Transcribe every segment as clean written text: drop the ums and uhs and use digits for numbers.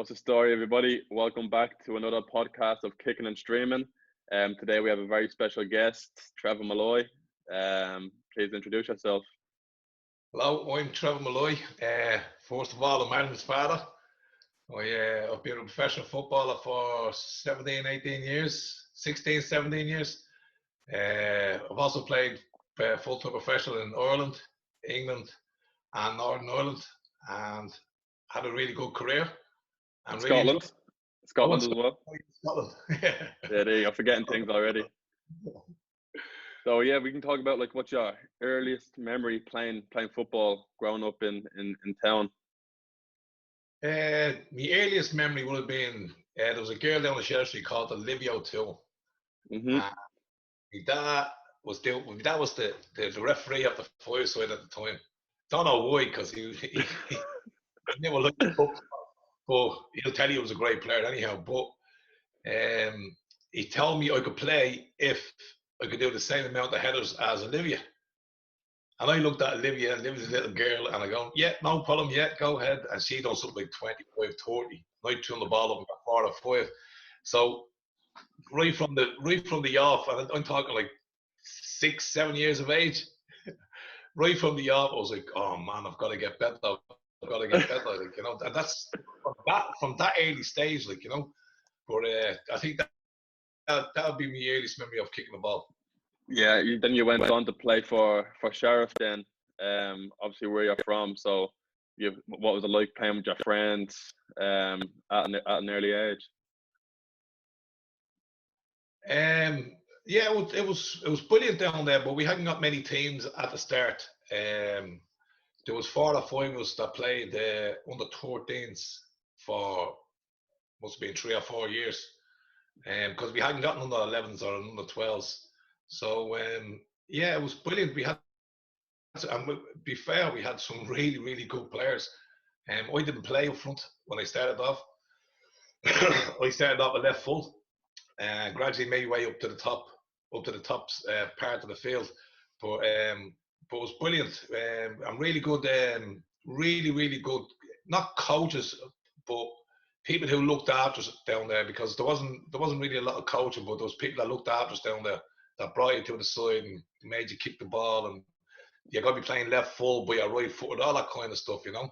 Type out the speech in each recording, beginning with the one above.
What's the story, everybody? Welcome back to another podcast of Kicking and Streaming. Today we have a very special guest, Trevor Molloy. Please introduce yourself. Hello, I'm Trevor Molloy. First of all, I'm Aaron's father. I've been a professional footballer for 17, 18 years, 16, 17 years. I've also played full-time professional in Ireland, England, and Northern Ireland, and had a really good career. And really Scotland as well. Scotland. Yeah, there you go. Forgetting things already. So yeah, we can talk about like what's your earliest memory playing football growing up in town. My earliest memory would have been there was a girl down the Shell Street called Olivia O'Toole. Mm-hmm. My dad was the referee of the five-side at the time. Don't know why, because he never looked up, but he'll tell you he was a great player anyhow. But he told me I could play if I could do the same amount of headers as Olivia. And I looked at Olivia, and Olivia's a little girl, and I go, yeah, no problem, yeah, go ahead. And she done something like 25, 30. I threw the ball up and got 4 or 5. So right from the off, and I'm talking like 6, 7 years of age, right from the off, I was like, oh man, I've got to get better. I've got to get better, like, you know. And that's from that early stage, like, you know. But I think that would be my earliest memory of kicking the ball. Yeah, then you went on to play for Sheriff then, obviously where you're from. So what was it like playing with your friends at an early age? Yeah, it was brilliant down there, but we hadn't got many teams at the start. There was 4 or 5 of us that played under 13s for must have been 3 or 4 years, because we hadn't gotten under 11s or under 12s. So yeah, it was brilliant. We had, and to be fair, we had some really, really good players. I didn't play up front when I started off. I started off at left full, and gradually made my way up to the top part of the field. But it was brilliant. And really good, really, really good. Not coaches, but people who looked after us down there, because there wasn't really a lot of coaching, but there was people that looked after us down there that brought you to the side and made you kick the ball, and you got to be playing left full by your right foot and all that kind of stuff, you know.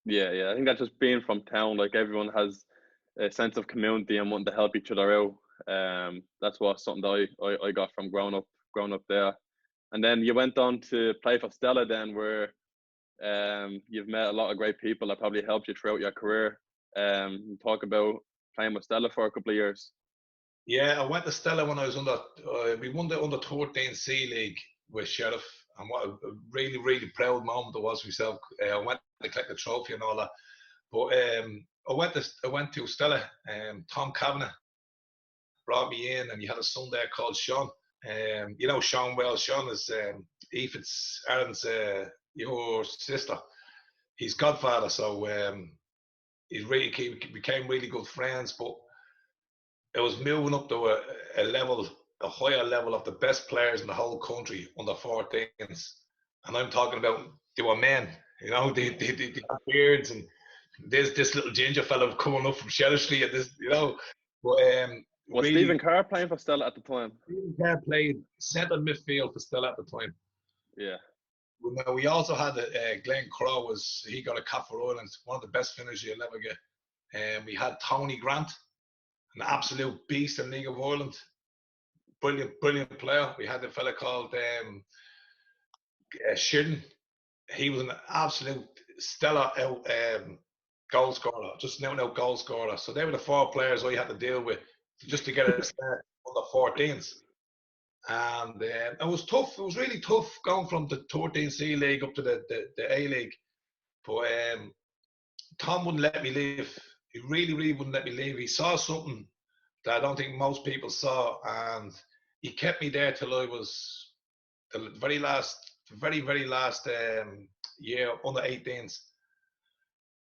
Yeah. I think that's just being from town. Like everyone has a sense of community and wanting to help each other out. That's something that I got from growing up there. And then you went on to play for Stella then, where you've met a lot of great people that probably helped you throughout your career. Talk about playing with Stella for a couple of years. Yeah, I went to Stella when I was we won the under 13 C League with Sheriff, and what a really, really proud moment it was myself. I went to collect the trophy and all that. But I went to Stella. Tom Kavanagh brought me in, and he had a son there called Sean. You know Sean well. Sean is Aoife's, Aaron's, your sister. He's godfather, so became really good friends. But it was moving up to a higher level of the best players in the whole country under 14s, and I'm talking about they were men. You know, they had beards, and there's this little ginger fella coming up from Shell Street, and this, you know. But was really, Stephen Carr playing for Stella at the time? Stephen Carr played centre midfield for Stella at the time. Yeah. Well, we also had Glenn Crowe. He got a cap for Ireland, one of the best finishers you'll ever get. And we had Tony Grant, an absolute beast in League of Ireland. Brilliant player. We had a fella called Shirden. He was an absolute stellar goal scorer, just an out goal scorer. So they were the 4 players I had to deal with just to get a start on the 14s. And it was tough. It was really tough going from the 13C League up to the A League. But Tom wouldn't let me leave. He really, really wouldn't let me leave. He saw something that I don't think most people saw, and he kept me there till I was the very last year under 18s.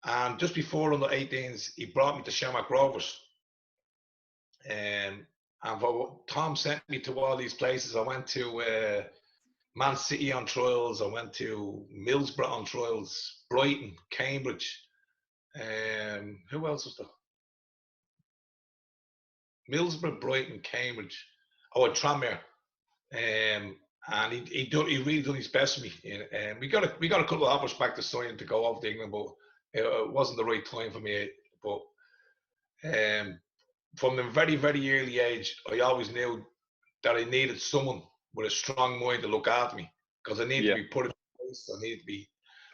And just before under 18s, he brought me to Shamrock Rovers. And Tom sent me to all these places. I went to Man City on trials. I went to Middlesbrough on trials, Brighton, Cambridge. Who else was there? Middlesbrough, Brighton, Cambridge. Oh, and Tranmere. And he really done his best for me. And we got a couple of offers back to sign to go off to England, but it wasn't the right time for me. But from the very, very early age, I always knew that I needed someone with a strong mind to look after me, because I needed to Yeah, be put in place. I needed to be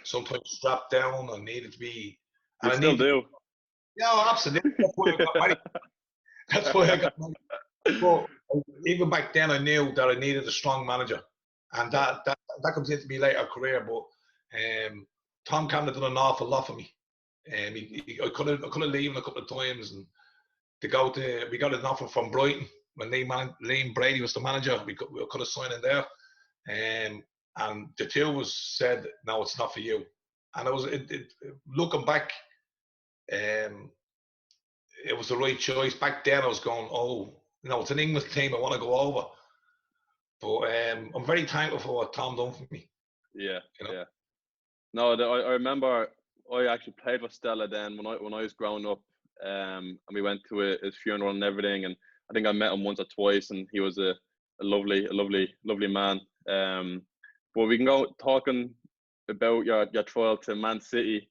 sometimes strapped down. I needed to be, you and I still needed to, do. yeah, absolutely. That's why I got married. That's why I got married. But even back then, I knew that I needed a strong manager, and that comes into my later career. But Tom Campbell done an awful lot for me. I could have leave him a couple of times, and we got an offer from Brighton when Liam Brady was the manager. We could have signed in there, and the two was said, no, it's not for you. And looking back, um, it was the right choice. Back then, I was going, oh, it's an English team. I want to go over. But I'm very thankful for what Tom done for me. Yeah, You know? yeah. No, I remember I actually played with Stella then when I was growing up, and we went to his funeral and everything, and I think I met him once or twice, and he was a lovely man. But we can go talking about your trial to Man City.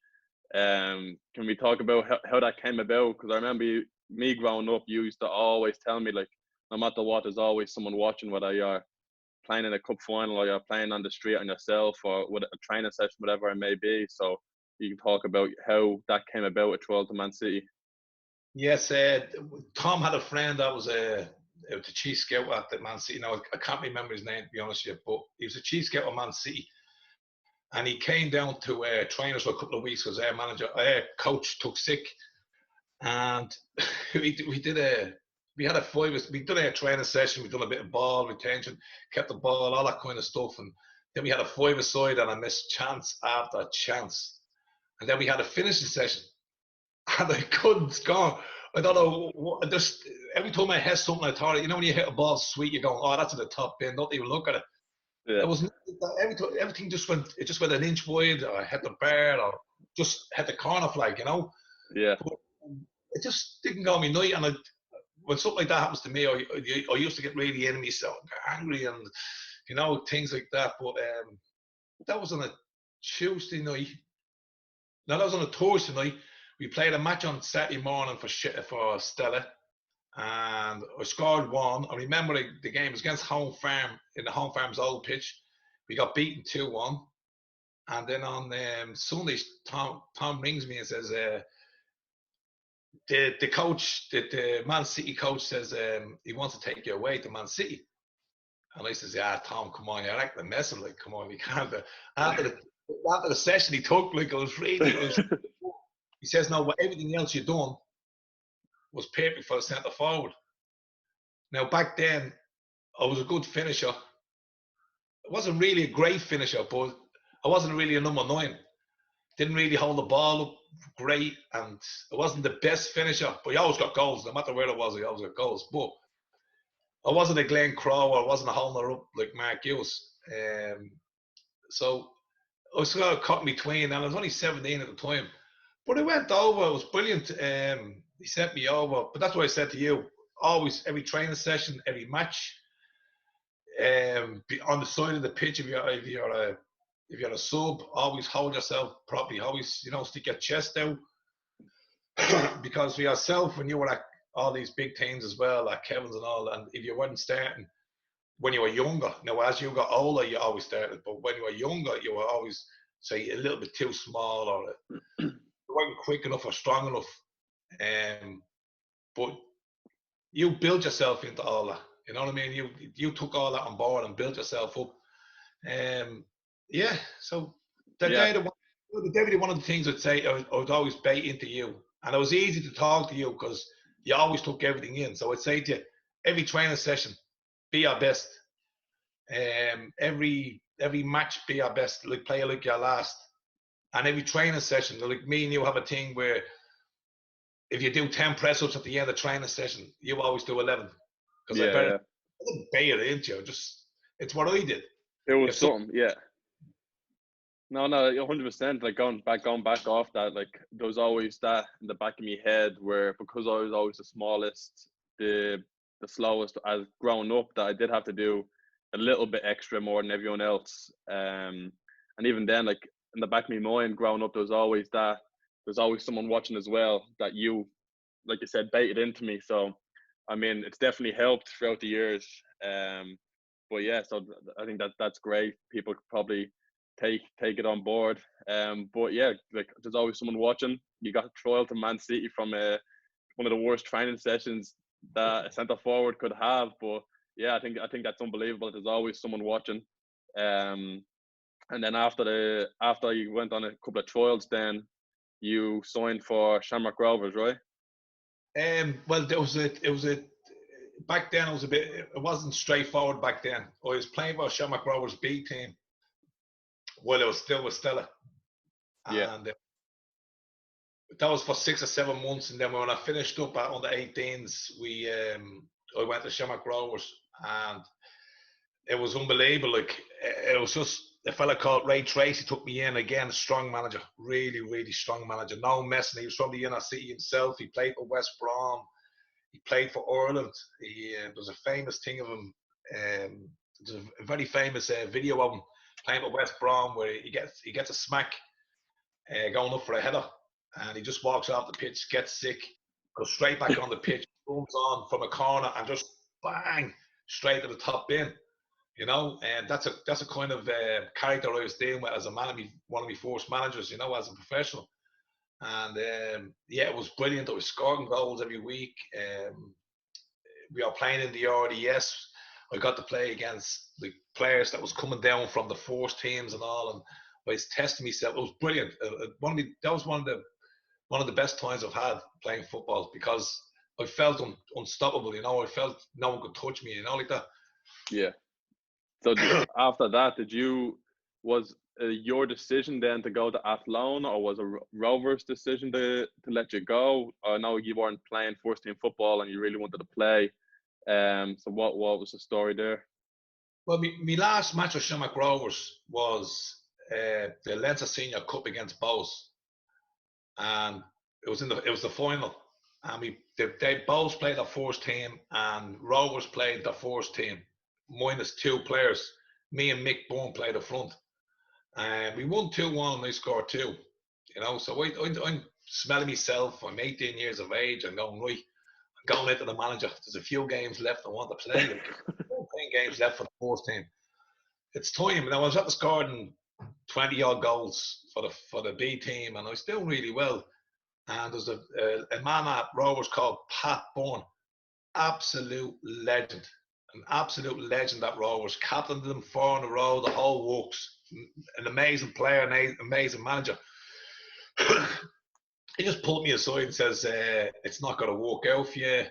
Can we talk about how that came about? Because I remember me growing up, you used to always tell me, like, no matter what, there's always someone watching, whether you're playing in a cup final or you're playing on the street on yourself or with a training session, whatever it may be. So you can talk about how that came about at trial to Man City. Yes, Tom had a friend that was the chief scout at the Man City. Now, I can't remember his name, to be honest with you, but he was a chief scout at Man City. And he came down to train us for a couple of weeks because our coach took sick. And we had a we done a training session, we done a bit of ball retention, kept the ball, all that kind of stuff. And then we had a five-a-side and I missed chance after chance. And then we had a finishing session. And I couldn't score. I don't know. Just every time I hit something, I thought, when you hit a ball sweet, you're going, oh, that's at the top bin. Don't even look at it. Yeah, It was everything just went. It just went an inch wide, or I hit the bar, or just hit the corner flag. yeah, But it just didn't go me night. And when something like that happens to me, I used to get really enemy, so angry, and things like that. But that was on a Tuesday night. No, that was on a Thursday night. We played a match on Saturday morning for Stella, and I scored one. I remember the game was against Home Farm in the Home Farm's old pitch. We got beaten 2-1. And then on Sunday, Tom rings me and says, the coach, the Man City coach says he wants to take you away to Man City. And I says, yeah, Tom, come on, you're acting messing. Like, come on, we can't. After the session he took, like, he says, no, but everything else you've done was perfect for the centre forward. Now, back then, I was a good finisher. I wasn't really a great finisher, but I wasn't really a number 9. Didn't really hold the ball up great, and I wasn't the best finisher, but I always got goals. No matter where it was, I always got goals. But I wasn't a Glenn Crowe, or I wasn't a holding up like Mark Hughes. So I was sort of caught in between, and I was only 17 at the time. But it went over. It was brilliant. He sent me over. But that's what I said to you. Always, every training session, every match, on the side of the pitch, if you're a sub, always hold yourself properly. Always, stick your chest out. Because for yourself, when you were at all these big teams as well, like Kevin's and all, and if you weren't starting when you were younger, now as you got older, you always started, but when you were younger, you were always, say, a little bit too small, or you weren't quick enough or strong enough. But you built yourself into all that. You know what I mean? You took all that on board and built yourself up. Yeah. So the yeah, day David, one of the things I'd say, I would always bait into you, and it was easy to talk to you because you always took everything in. So I'd say to you, every training session, be your best. Every match, be your best. Like, play like your last. And every training session, like me and you have a thing where if you do 10 press ups at the end of the training session, you always do 11. Because I yeah. didn't bait it into you. It's what I did. It was If so, something, yeah. No, 100%. Like going back off that, like there was always that in the back of my head where, because I was always the smallest, the slowest as growing up, that I did have to do a little bit extra more than everyone else. And even then, like in the back of my mind, growing up, there's always someone watching as well, that you, like you said, baited into me. So, I mean, it's definitely helped throughout the years. But yeah, so I think that's great. People could probably take it on board. But yeah, like there's always someone watching. You got a trial to Man City from one of the worst training sessions that a centre forward could have. But yeah, I think that's unbelievable. There's always someone watching. And then after you went on a couple of trials, then you signed for Shamrock Rovers, right? Well, it was a back then. It wasn't straightforward back then. I was playing for Shamrock Rovers B team while I was still with Stella, Yeah. and that was for 6 or 7 months. And then when I finished up at under 18s, I went to Shamrock Rovers, and it was unbelievable. Like, it was just a fella called Ray Tracy took me in again. Strong manager, really, really strong manager. No messing. He was from the inner city himself. He played for West Brom. He played for Ireland. There's a famous thing of him. There's a very famous video of him playing for West Brom where he gets a smack going up for a header, and he just walks off the pitch, gets sick, goes straight back on the pitch, runs on from a corner, and just bang straight to the top bin. And that's a kind of character I was dealing with as a man, one of my first managers, as a professional. And yeah, it was brilliant. I was scoring goals every week. We are playing in the RDS. I got to play against the players that was coming down from the force teams and all, and I was testing myself. It was brilliant. That was one of the best times I've had playing football, because I felt unstoppable. I felt no one could touch me. Like that. Yeah. So after that, was your decision then to go to Athlone, or was a Rovers decision to let you go? I know you weren't playing first team football and you really wanted to play. So what was the story there? Well, my last match with Shamrock Rovers was the Leinster Senior Cup against Bows, and it was the final. And they both played their first team, and Rovers played their first team minus 2 players. Me and Mick Bourne played up front, and we won 2-1, and I scored 2. So I'm smelling myself. I'm 18 years of age. I'm going, right, I'm going into the manager. There's a few games left I want to play. Like, 14 games left for the first team. It's time. And I was at the scoring 20 odd goals for the B team, and I was doing really well. And there's a man at Rovers called Pat Bourne, absolute legend, an absolute legend at Rovers, captained them 4 in a row, the whole works, an amazing player, an amazing manager. He just pulled me aside and says, it's not going to work out for you.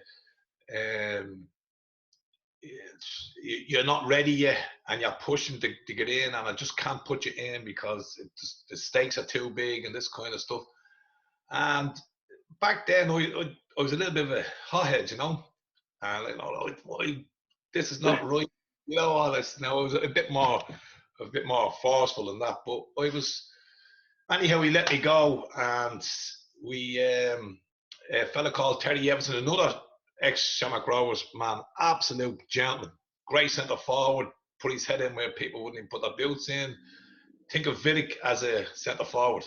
You're not ready yet, and you're pushing to get in, and I just can't put you in because the stakes are too big and this kind of stuff. And back then, I was a little bit of a hothead, and this is not right, all this. Now I was a bit more forceful than that, but I was. Anyhow, he let me go, and we a fella called Terry Everson, another ex-Shamrock Rovers man, absolute gentleman, great centre forward, put his head in where people wouldn't even put their boots in. Think of Vidic as a centre forward.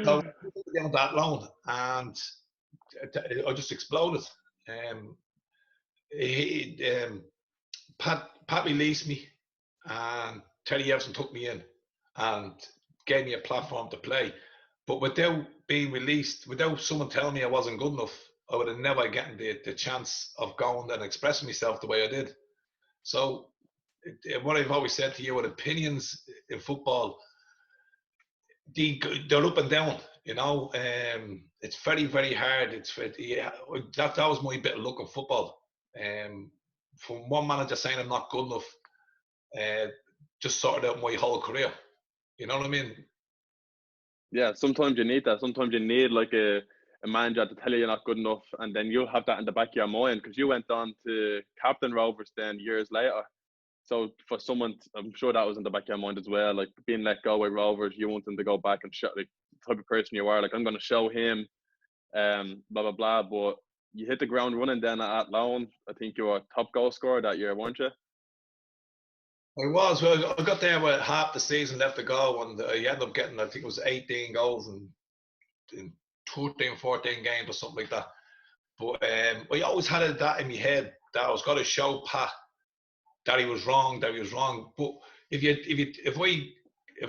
So down that loan, and I just exploded. Pat released me, and Terry Everson took me in and gave me a platform to play. But without being released, without someone telling me I wasn't good enough, I would have never gotten the chance of going and expressing myself the way I did. So what I've always said to you, with opinions in football, they're up and down. It's very, very hard. That was my bit of luck in football. From one manager saying I'm not good enough, just sorted out my whole career. You know what I mean? Yeah, sometimes you need that. Sometimes you need like a manager to tell you you're not good enough, and then you'll have that in the back of your mind, because you went on to captain Rovers then years later. So for someone, I'm sure that was in the back of your mind as well, like being let go by Rovers, you want them to go back and show, like, the type of person you are, like, I'm going to show him, blah, blah, blah. But you hit the ground running then at Athlone. I think you were top goal scorer that year, weren't you? I was. Well, I got there with half the season left to go, and I ended up getting, I think it was 18 goals in 13, 14 games or something like that. But I always had that in my head that I was going to show Pat that he was wrong, But if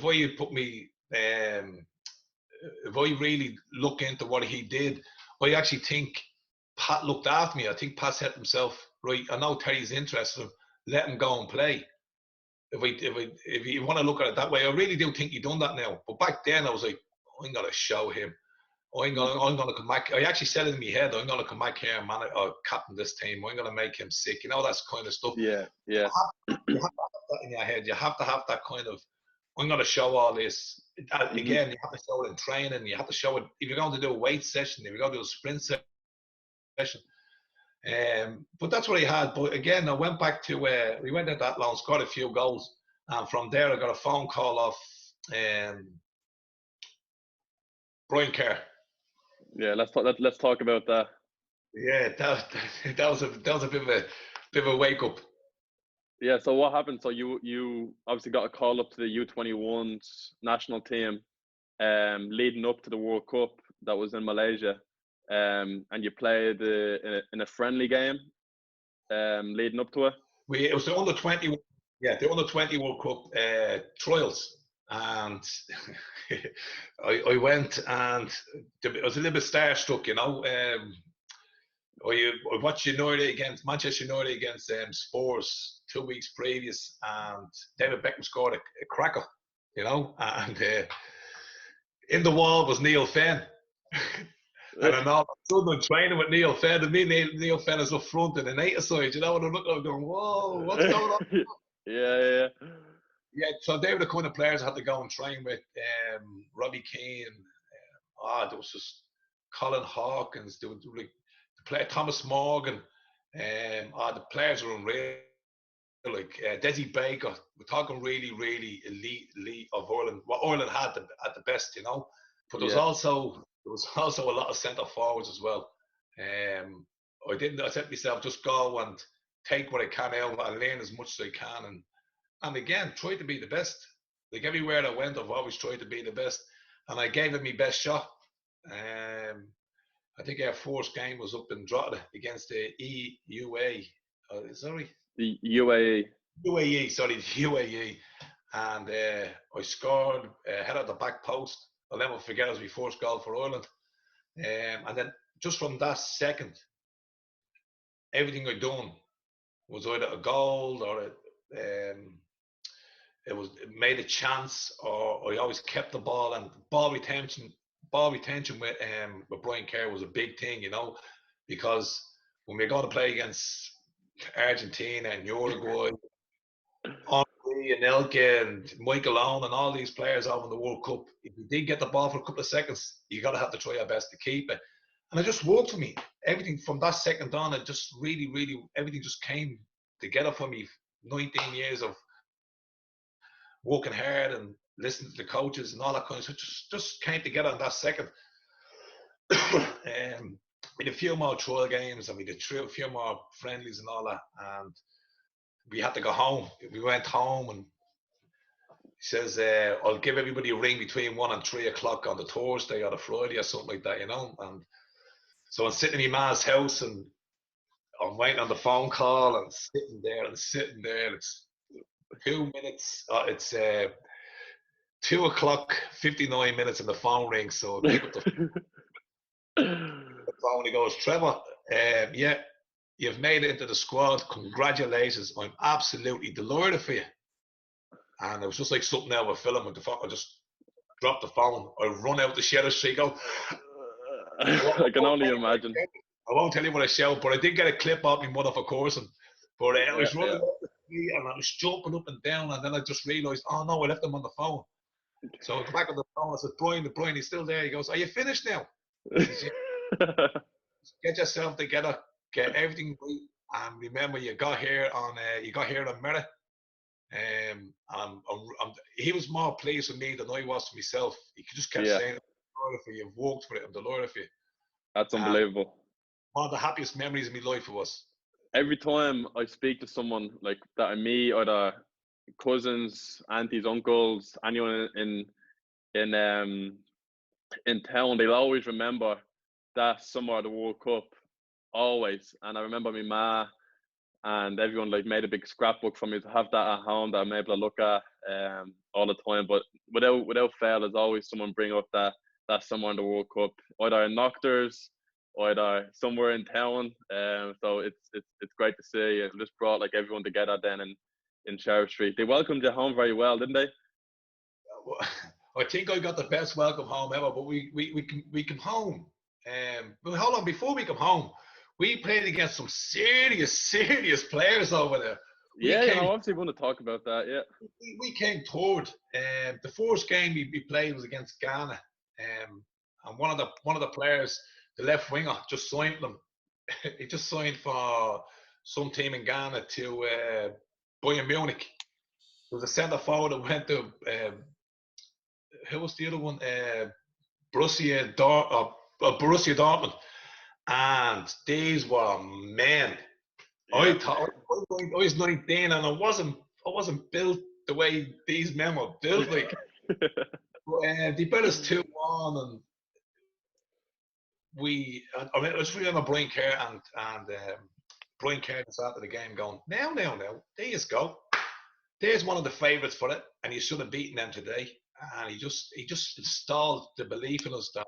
I put me, if I really look into what he did, I actually think Pat looked after me. I think Pat said to himself, right, I know Terry's interested in him, let him go and play. If you want to look at it that way, I really do think he done that now. But back then, I was like, I'm gonna show him. I'm gonna come back. I actually said it in my head. I'm gonna come back here and captain this team. I'm gonna make him sick. You know, that's kind of stuff. Yeah. You have to have that in your head. You have to have that kind of. I'm gonna show all this. Again, you have to show it in training. You have to show it if you're going to do a weight session. If you're going to do a sprint session. But that's what he had. But again, I went back to we went at that long, scored a few goals, and from there I got a phone call off Brian Kerr. Yeah, let's talk about that. Yeah, that was a bit of a wake up. Yeah. So what happened? So you obviously got a call up to the U21s national team, leading up to the World Cup that was in Malaysia. And you played in a friendly game leading up to it. It was the under-20, the under-20 World Cup trials, and I went, and I was a little bit starstruck, you know. I watched Manchester United against Spurs 2 weeks previous, and David Beckham scored a cracker, you know, and in the wall was Neil Fenn. And I'm all of a sudden I'm training with Neil Fenn, and Neil Fenn is up front and an 8-a-side, you know, and I'm looking, I'm going, whoa, what's going on? Yeah. Yeah, so they were the kind of players I had to go and train with. Robbie Keane, there was just Colin Hawkins, there was like the player Thomas Morgan, the players were unreal. Like Desi Baker, we're talking really, really elite of Ireland. What Ireland had at the best, you know. But there was also a lot of centre forwards as well. I said to myself, just go and take what I can out and learn as much as I can, and again try to be the best. Like everywhere I went, I've always tried to be the best, and I gave it my best shot. I think our first game was up in Drogheda against the EUA. The UAE. The UAE. And I scored head of the back post. I'll never forget, it was my first goal for Ireland. And then just from that second, everything I'd done was either a goal or it made a chance, or I always kept the ball, and ball retention with Brian Kerr was a big thing, you know, because when we're going to play against Argentina and Uruguay, Henry and Elke and Michael Owen and all these players out in the World Cup, if you did get the ball for a couple of seconds, you got to have to try your best to keep it. And it just worked for me. Everything from that second on, it just really, everything just came together for me. 19 years of working hard and listening to the coaches and all that kind of stuff just came together in that second. We did a few more trial games, and we did a few more friendlies and all that, and we had to go home. We went home, and he says, I'll give everybody a ring between 1 and 3 o'clock on the Thursday or the Friday or something like that, you know. And so I'm sitting in my ma's house, and I'm waiting on the phone call, and sitting there. It's 2 minutes. It's 2 o'clock, 59 minutes, and the phone rings. So I pick up the phone. He goes, Trevor, yeah, you've made it into the squad. Congratulations. I'm absolutely delighted for you. And it was just like something out of a film with the phone. I just dropped the phone. I run out the Sherry Street. I can only imagine. I won't tell you what I shouted, but I did get a clip of me mother for coursing. But I was running up the street, and I was jumping up and down, and then I just realised, oh no, I left him on the phone. So I go back on the phone. I said, Brian, he's still there. He goes, are you finished now? Says, yeah. Get yourself together, get everything right, and remember you got here on merit. He was more pleased with me than I was with myself. He just kept saying, I'm delighted for you, you've worked for it, I'm delighted for you. That's unbelievable. one of the happiest memories of my life it was. Every time I speak to someone like that I meet, either cousins, aunties, uncles, anyone in in town, they'll always remember that summer of the World Cup, always. And I remember my ma and everyone like made a big scrapbook for me to have that at home that I'm able to look at all the time. But without fail, there's always someone bring up that summer in the World Cup, either in Knockers, either somewhere in town. So it's great to see. It just brought like everyone together then in Sheriff Street. They welcomed you home very well, didn't they? I think I got the best welcome home ever. But we come home. But hold on, before we come home, we played against some serious players over there. We Yeah, came obviously want to talk about that. Yeah, we came third. The first game we played was against Ghana, and one of the players, the left winger, just signed them. He just signed for some team in Ghana to Bayern Munich. There was a centre forward that went to who was the other one? Borussia Dortmund, and these were men. I yeah. thought I was 19 and I wasn't built the way these men were built. Like they beat us 2-1, and I mean, it was really on Brian Kerr and Brian Kerr just after the game going, now, there you go. There's one of the favourites for it, and you should have beaten them today. And he just installed the belief in us that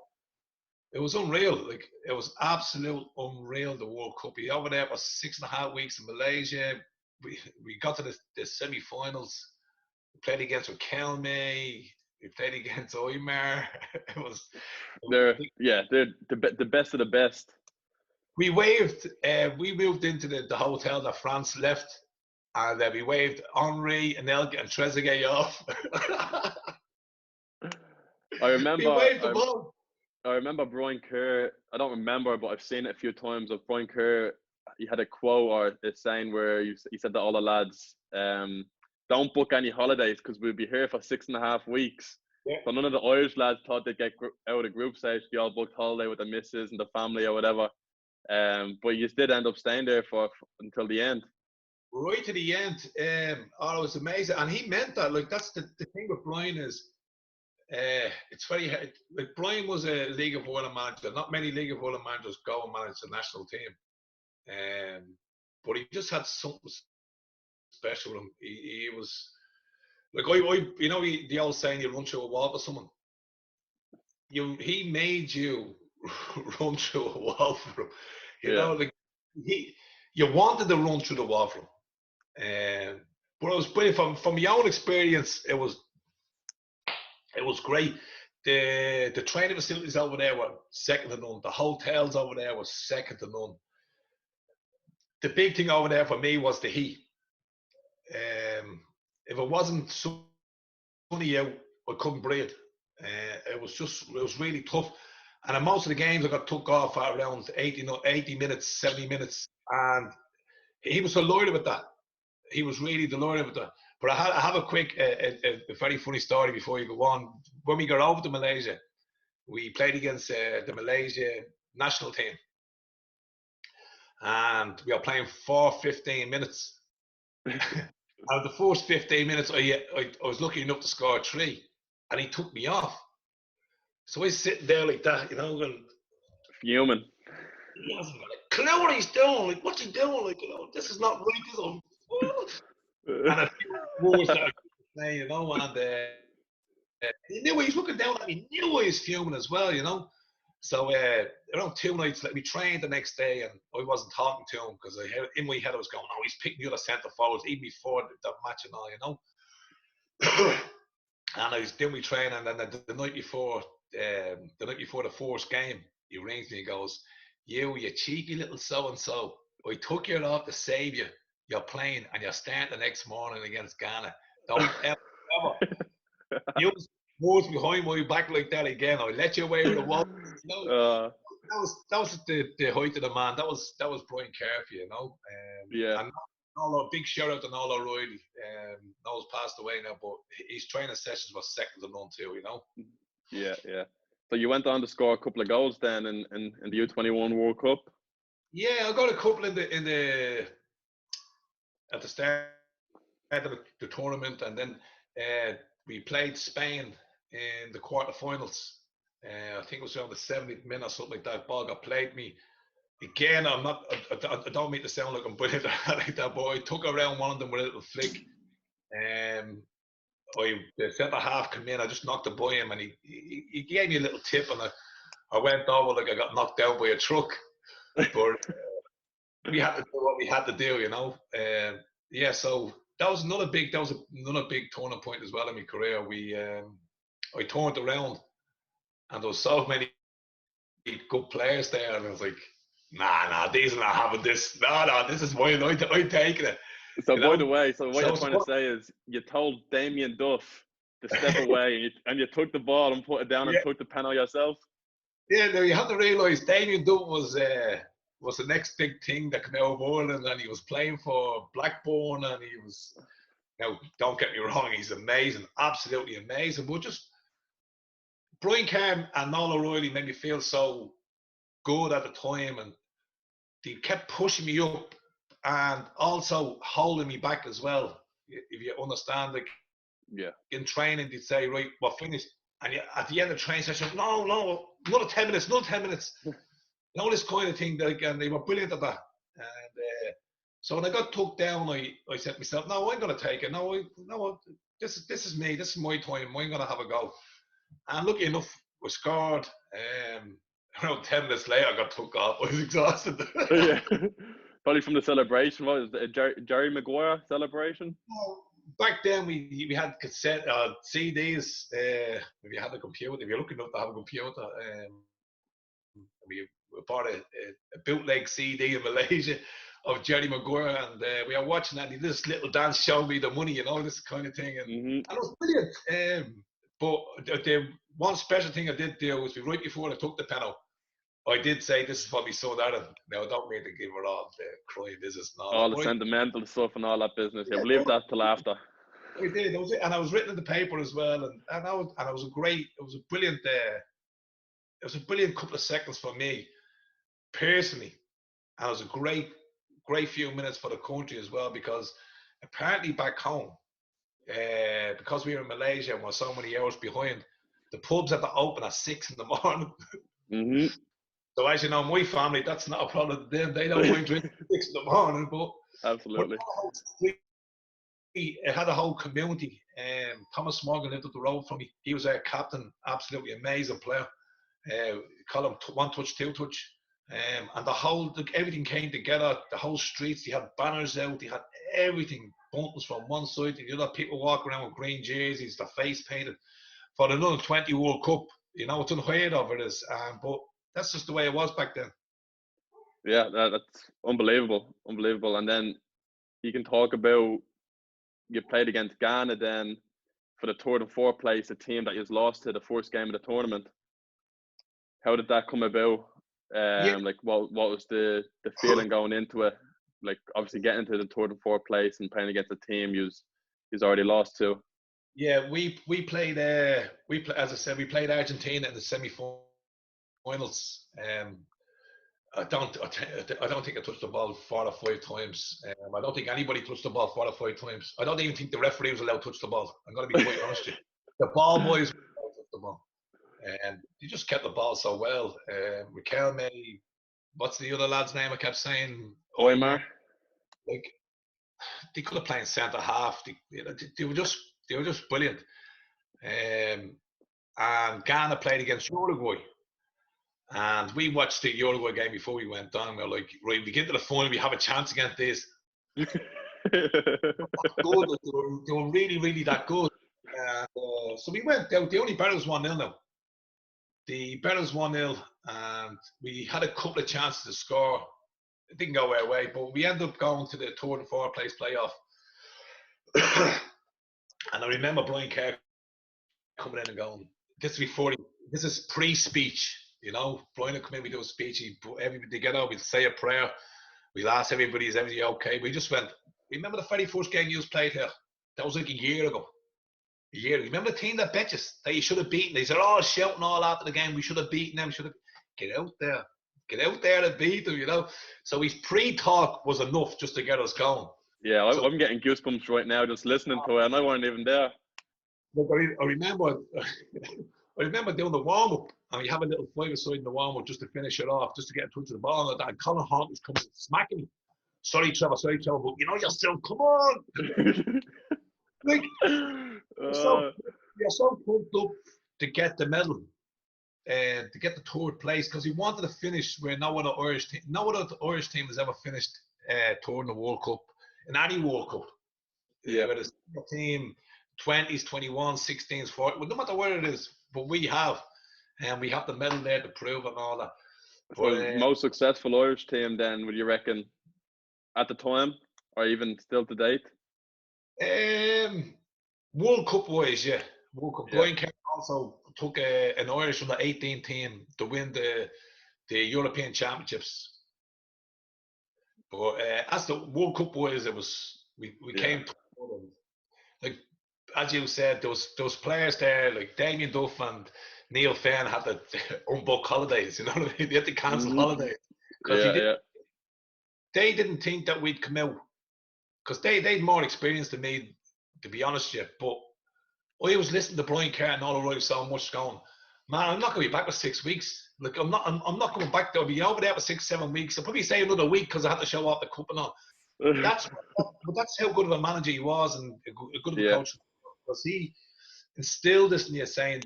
it was unreal. Like, it was absolute unreal. The World Cup. He over there for 6.5 weeks in Malaysia. We got to the semi-finals. We played against Kelme. We played against Oymar. It was. They're the best of the best. We waved. We moved into the hotel that France left, and we waved Henri, Anelka, and Trezeguet off. I We remember. waved them all. I remember Brian Kerr. I don't remember, but I've seen it a few times. Of Brian Kerr, he had a quote or a saying where he said to all the lads, "Don't book any holidays because we'll be here for 6.5 weeks." Yeah. So none of the Irish lads thought they'd get out of the group stage. They all booked holiday with the missus and the family or whatever. But you did end up staying there for until the end. Right to the end. Oh, it was amazing, and he meant that. Like, that's the thing with Brian is, it's very hard. Like, Brian was a League of Ireland manager. Not many League of Ireland managers go and manage the national team. But he just had something special with him. He was like, the old saying, you run through a wall for someone. He made you run through a wall for him. Like, you wanted to run through the wall for him. But it was brilliant. From my own experience, it was great. The training facilities over there were second to none. The hotels over there were second to none. The big thing over there for me was the heat. If it wasn't sunny out, I couldn't breathe. It was really tough. And in most of the games, I got took off at around 80 minutes, 70 minutes. And he was delighted with that. He was really delighted with that. But I have a quick, a very funny story before you go on. When we got over to Malaysia, we played against the Malaysia national team. And we were playing for 15 minutes. Out of the first 15 minutes, I was lucky enough to score 3. And he took me off. So I was sitting there like that, going, fuming. He hasn't got a clue what he's doing. Like, what's he doing? Like, this is not right. And a few words that I could say, and he knew he was looking down at me. He knew I was fuming as well. So around 2 nights, we trained the next day, and I wasn't talking to him because in my head I was going, "Oh, he's picking the other centre forwards even before the match and all." And I was doing my training, and then the night before the first game, he rings me and goes, "You cheeky little so and so, I took you off to save you. You're playing, and you're starting the next morning against Ghana. Don't ever use words behind my back like that again. I'll let you away with a wall." That was the height of the man. That was Brian Kerr, Yeah. And a big shout out to Nola Riley. Noel's passed away now, but his training sessions were second to none too. Yeah. So you went on to score a couple of goals then in the U21 World Cup. Yeah, I got a couple at the start of the tournament, and then we played Spain in the quarterfinals. I think it was around the 70th minute or something like that. Ball got played me. Again, I'm not. I don't mean to sound like I'm brilliant like that, but I took around one of them with a little flick. The centre half come in. I just knocked the boy him, and he gave me a little tip, and I went over like I got knocked down by a truck. But we had to do what we had to do, you know. Yeah, so that was another big turning point as well in my career. I turned around, and there was so many good players there, and I was like, nah, these are not having this. No, this is mine. I'm taking it. So You by know. the way, so what So you're trying to say is you told Damien Duff to step away, and you took the ball and put it down and yeah, took the penalty yourself. yeah. Now you have to realise Damien Dunn was the next big thing that came out of Ireland, and he was playing for Blackburn, and he was. Now, don't get me wrong, he's amazing, absolutely amazing. But just Brian Kerr and Noel O'Reilly made me feel so good at the time, and they kept pushing me up and also holding me back as well. If you understand, like Yeah. in training, they'd say, right, we're finished. And at the end of the training session, no, another 10 minutes, another 10 minutes. You know, this kind of thing, like, and they were brilliant at that. And so when I got took down, I said to myself, no, I'm going to take it. No, this is me. This is my time. I'm going to have a go. And lucky enough, we scored. Around 10 minutes later, I got took off. I was exhausted. Yeah. Probably from the celebration. What was it? Jerry Maguire celebration? Back then, we had cassette CDs. If you had a computer, if you're lucky enough to have a computer, we bought a bootleg CD in Malaysia of Jerry Maguire, and we were watching that. And this little dance, show me the money, you know, this kind of thing, and it was brilliant. But the one special thing I did do was right before I took the penalty, I did say this is for my son Aaron. Now I don't mean to give her all the crying business and all All that. the sentimental stuff and all that business. Yeah, Yeah, we'll leave that till after. I did. That was it, and I was written in the paper as well, and it was a brilliant couple of seconds for me personally, and it was a great few minutes for the country as well, because apparently back home, because we were in Malaysia and we're so many hours behind, the pubs had to open at 6 in the morning. Mm-hmm. So as you know, my family, that's not a problem to them. They don't mind drinking at 6 in the morning, but Absolutely. it had a whole community. Thomas Morgan lived up the road from me. He was our captain, absolutely amazing player. Call him one touch, two touch. And everything came together. The whole streets, they had banners out, they had everything, buttons from one side to the other. People walking around with green jerseys, their face painted for the another 20 World Cup. You know, it's unheard of it is, but that's just the way it was back then. Yeah, that's unbelievable. And then you can talk about you played against Ghana then for the third and fourth place, a team that you lost to the first game of the tournament. How did that come about? Like what was the feeling going into it? Like obviously getting to the third and fourth place and playing against a team you've already lost to. Yeah, we played as I said, we played Argentina in the semi-finals. I don't think I touched the ball 4 or 5 times. I don't think anybody touched the ball 4 or 5 times. I don't even think the referee was allowed to touch the ball. I'm going to be quite honest with you. The ball boys touched the ball, and they just kept the ball so well. Riquelme, what's the other lad's name? I kept saying Oymar. Like they could have played centre half. They were just brilliant. And Ghana played against Uruguay. And we watched the Uruguay game before we went on. We were like, right, we get to the final, we have a chance against this. Good. They were really, really that good. So we went out. The only battle was 1-0 now. The battle was 1-0, and we had a couple of chances to score. It didn't go our way, but we ended up going to the third and fourth place playoff. And I remember Brian Kerr coming in and going, this is pre-speech. You know, Brian would come in, we do a speech, he'd put everybody together, we'd say a prayer, we'd ask everybody, is everything okay? We just went, remember the very first game you played here? That was like a year ago. Remember the team that bet us that you should have beaten? They said, oh, shouting all after the game, we should have beaten them, get out there. get out there and beat them, you know. So his pre-talk was enough just to get us going. Yeah, So I'm getting goosebumps right now just listening to it, and I weren't even there. look, I remember, I remember doing the warm up, and we have a little five-a-side in the warm up just to finish it off, just to get in touch with the ball. And that Colin Hawk was coming smacking me. Sorry, Trevor, but you know yourself. Come on, like you're so pumped up to get the medal and to get the third place because he wanted to finish where no other Irish team has ever finished third in the World Cup in any World Cup. Yeah, Whether it's a team 20s, 21s, 16s, 40s, well, no matter where it is, but we have, and we have the medal there to prove and all that. so But most successful Irish team then, would you reckon, at the time, or even still to date? World Cup wise, yeah, World Cup. Yeah, Brian Kerr also took an Irish from the 18 team to win the European Championships. But as the World Cup wise, it was we yeah. came to like as you said, those players there like Damien Duff and Neil Fenn had to unbook holidays. You know what I mean? They had to cancel holidays because Yeah, yeah. they didn't think that we'd come out because they'd more experience than me, to be honest with you. But I was listening to Brian Kerr and all around so much going, man, I'm not going to be back for 6 weeks. Like I'm not coming back. I'll be over there for 6, 7 weeks. I'll probably say another week because I had to show off the cup and all. But that's how good of a manager he was and a good of a Yeah, coach. Because he instilled this in you, saying,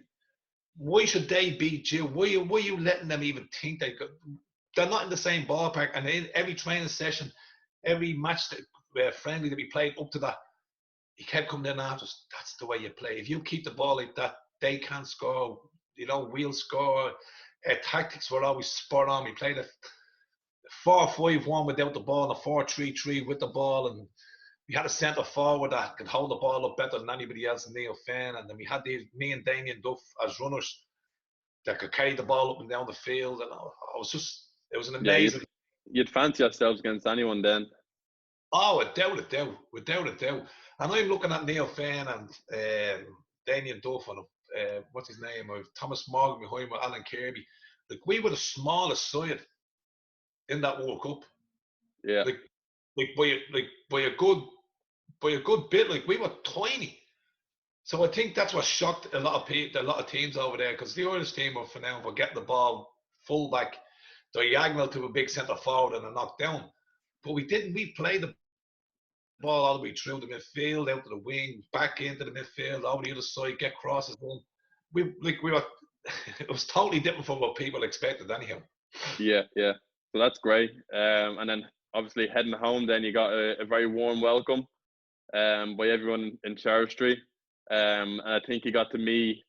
"Why should they beat you? Why are you letting them even think they could? They're not in the same ballpark." And in every training session, every match friendly that we played up to that, he kept coming in after us. That's the way you play. If you keep the ball like that, they can't score. You know, we'll score. Tactics were always spot on. We played a 4-5-1 without the ball and a 4-3-3 with the ball. And we had a centre forward that could hold the ball up better than anybody else in Neil Fenn. And then we had me and Damien Duff as runners that could carry the ball up and down the field. And it was an yeah. amazing. You'd fancy yourselves against anyone then. Oh, without a doubt. And I'm looking at Neil Fenn and Damien Duff and what's his name? Thomas Morgan behind with Alan Kirby. Like we were the smallest side in that World Cup. Yeah, Like by a good bit. Like we were tiny. So I think that's what shocked a lot of teams over there because the Irish team were for now for getting the ball full back diagonal to a big centre forward and a knockdown. But we didn't. We played the ball all the way through the midfield, out to the wing, back into the midfield, over the other side, get crosses in. We were. It was totally different from what people expected, anyhow. yeah, yeah. So that's great. And then obviously heading home, then you got a very warm welcome by everyone in Charles Street. And I think you got to meet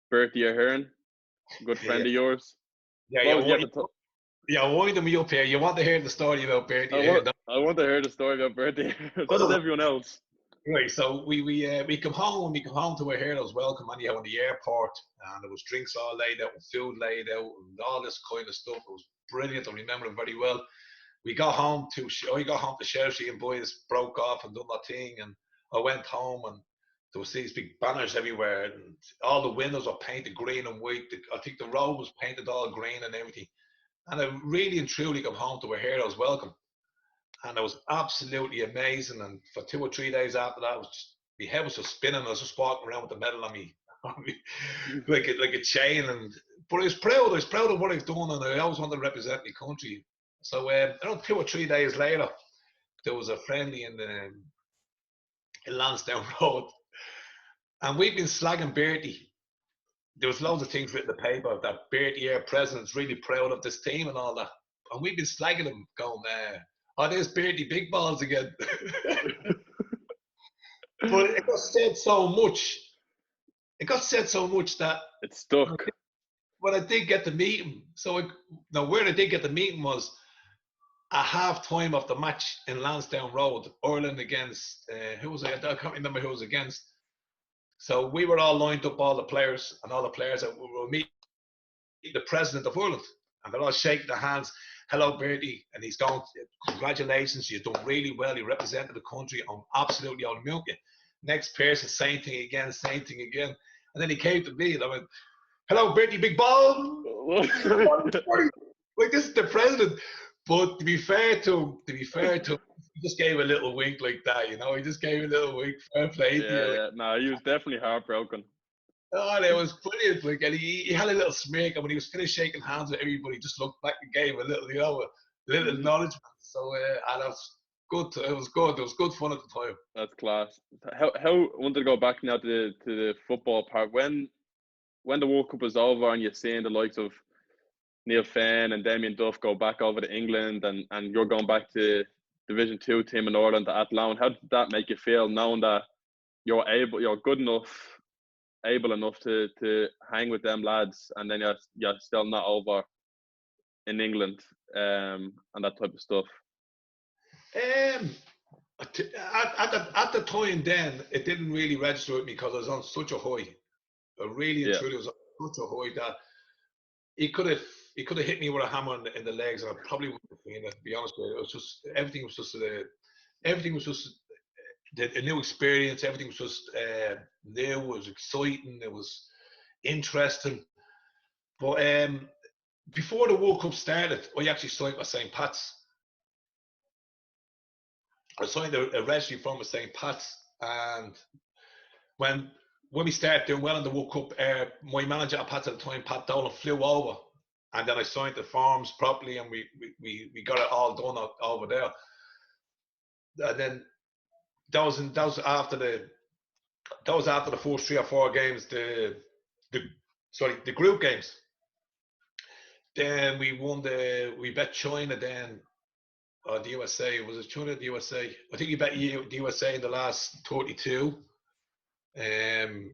Bertie Ahern, good friend Yeah, of yours. yeah, What was you at the top? yeah. Winding me up here. You want to hear the story about Bertie here? I want to hear the story about Bertie. So does everyone else. Right, so we come home to our heroes welcome anyhow in the airport, and there was drinks all laid out and food laid out and all this kind of stuff. It was brilliant. I remember it very well. I got home to Chelsea and boys broke off and done that thing, and I went home and there was these big banners everywhere, and all the windows were painted green and white. I think the road was painted all green and everything. And I really and truly come home to our heroes welcome, and it was absolutely amazing. And for 2 or 3 days after that, my head was just spinning. I was just walking around with the medal on me, like a chain. But I was proud. I was proud of what I've done, and I always wanted to represent my country. So around 2 or 3 days later, there was a friendly in Lansdowne Road, and we've been slagging Bertie. There was loads of things written in the paper that Bertie, our president's really proud of this team and all that. And we've been slagging him, going, "Oh, there's Bertie Big Balls again." But it got said so much. It got said so much that It's stuck. when I did get to meet him, now where I did get to meet him was a half time of the match in Lansdowne Road, Ireland against who was it? I can't remember who it was against. So we were all lined up, all the players that we were meeting the president of Ireland, and they're all shaking their hands. "Hello, Bertie," and he's going, "Congratulations, you've done really well. You represented the country. I'm absolutely on milk you." Next person, same thing again. And then he came to me and I went, "Hello, Bertie Big Ball." like this is the president. But to be fair to him, he just gave a little wink like that, you know. He just gave a little wink. Fair play to you. Yeah, yeah. No, he was definitely heartbroken. Oh, that was brilliant. Like, and he had a little smirk, and when he was finished shaking hands with everybody, just looked back and gave a little, you know, a little acknowledgement. So, and that was good. It was good. It was good fun at the time. That's class. How I wanted to go back now to the football part. When the World Cup was over and you're seeing the likes of Neil Finn and Damien Duff go back over to England, and you're going back to Division Two team in Ireland at Athlone, how did that make you feel, knowing that you're good enough, able enough to hang with them lads, and then you're still not over in England, and that type of stuff? Um, at the time then, it didn't really register with me because I was on such a high. I really and Yeah, truly was on such a high that he could have hit me with a hammer in the legs, and I probably wouldn't have seen it. To be honest with you, it was just everything was just a new experience. Everything was just new. It was exciting. It was interesting. But before the World Cup started, I actually signed with St. Pat's. I signed a registry form with St. Pat's, and when we started doing well in the World Cup, my manager at Pat's at the time, Pat Dolan, flew over, and then I signed the forms properly, and we got it all done over there. And then that was after the first 3 or 4 games, the group games. Then we bet China then, or the USA. Was it China or the USA? I think we bet the USA in the last 32. And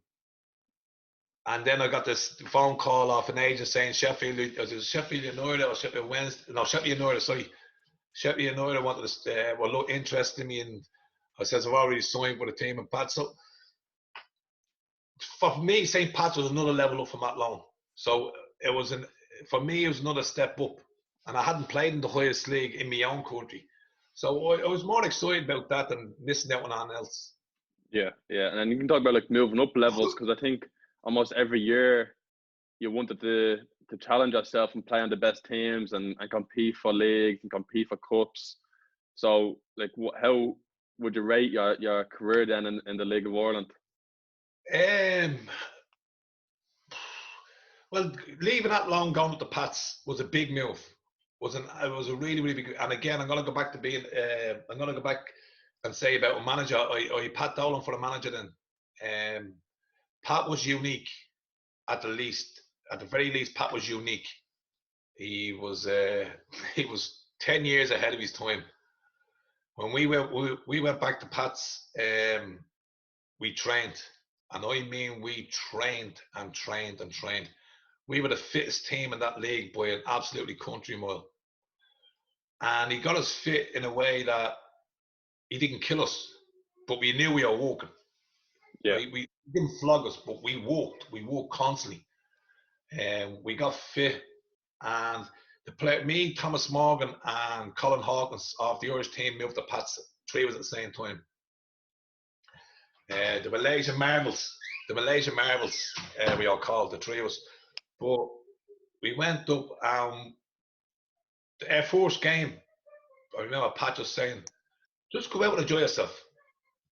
then I got this phone call off an agent saying Sheffield United or Sheffield Wednesday. No, Sheffield United, sorry. Sheffield United wanted to, were interested in me, and I says I've already signed with a team in Pat. So for me, St. Pat's was another level up from Athlone. So for me, it was another step up. And I hadn't played in the highest league in my own country. So I was more excited about that than missing out on anything else. yeah, yeah. And then you can talk about like moving up levels, because I think almost every year you wanted to challenge yourself and play on the best teams and compete for leagues and compete for cups. So, like, how would you rate your career then in the League of Ireland? Well, leaving Athlone, going with the Pats was a big move. It was a really, really big. And again, I'm going to go back to being. I'm going to go back and say about a manager. I Pat Dolan for a manager then. Pat was unique, at the least. At the very least, Pat was unique. He was 10 years ahead of his time. When we went back to Pat's, we trained, and I mean we trained and trained and trained. We were the fittest team in that league by an absolutely country mile. And he got us fit in a way that he didn't kill us, but we knew we were walking. Yeah. Right? We didn't flog us, but we walked. We walked constantly. And we got fit. And me, Thomas Morgan, and Colin Hawkins of the Irish team moved to Pats. 3 was at the same time. The Malaysian Marvels, we all called the 3 of us. But we went up. Our first game, I remember Pat just saying, just go out and enjoy yourself.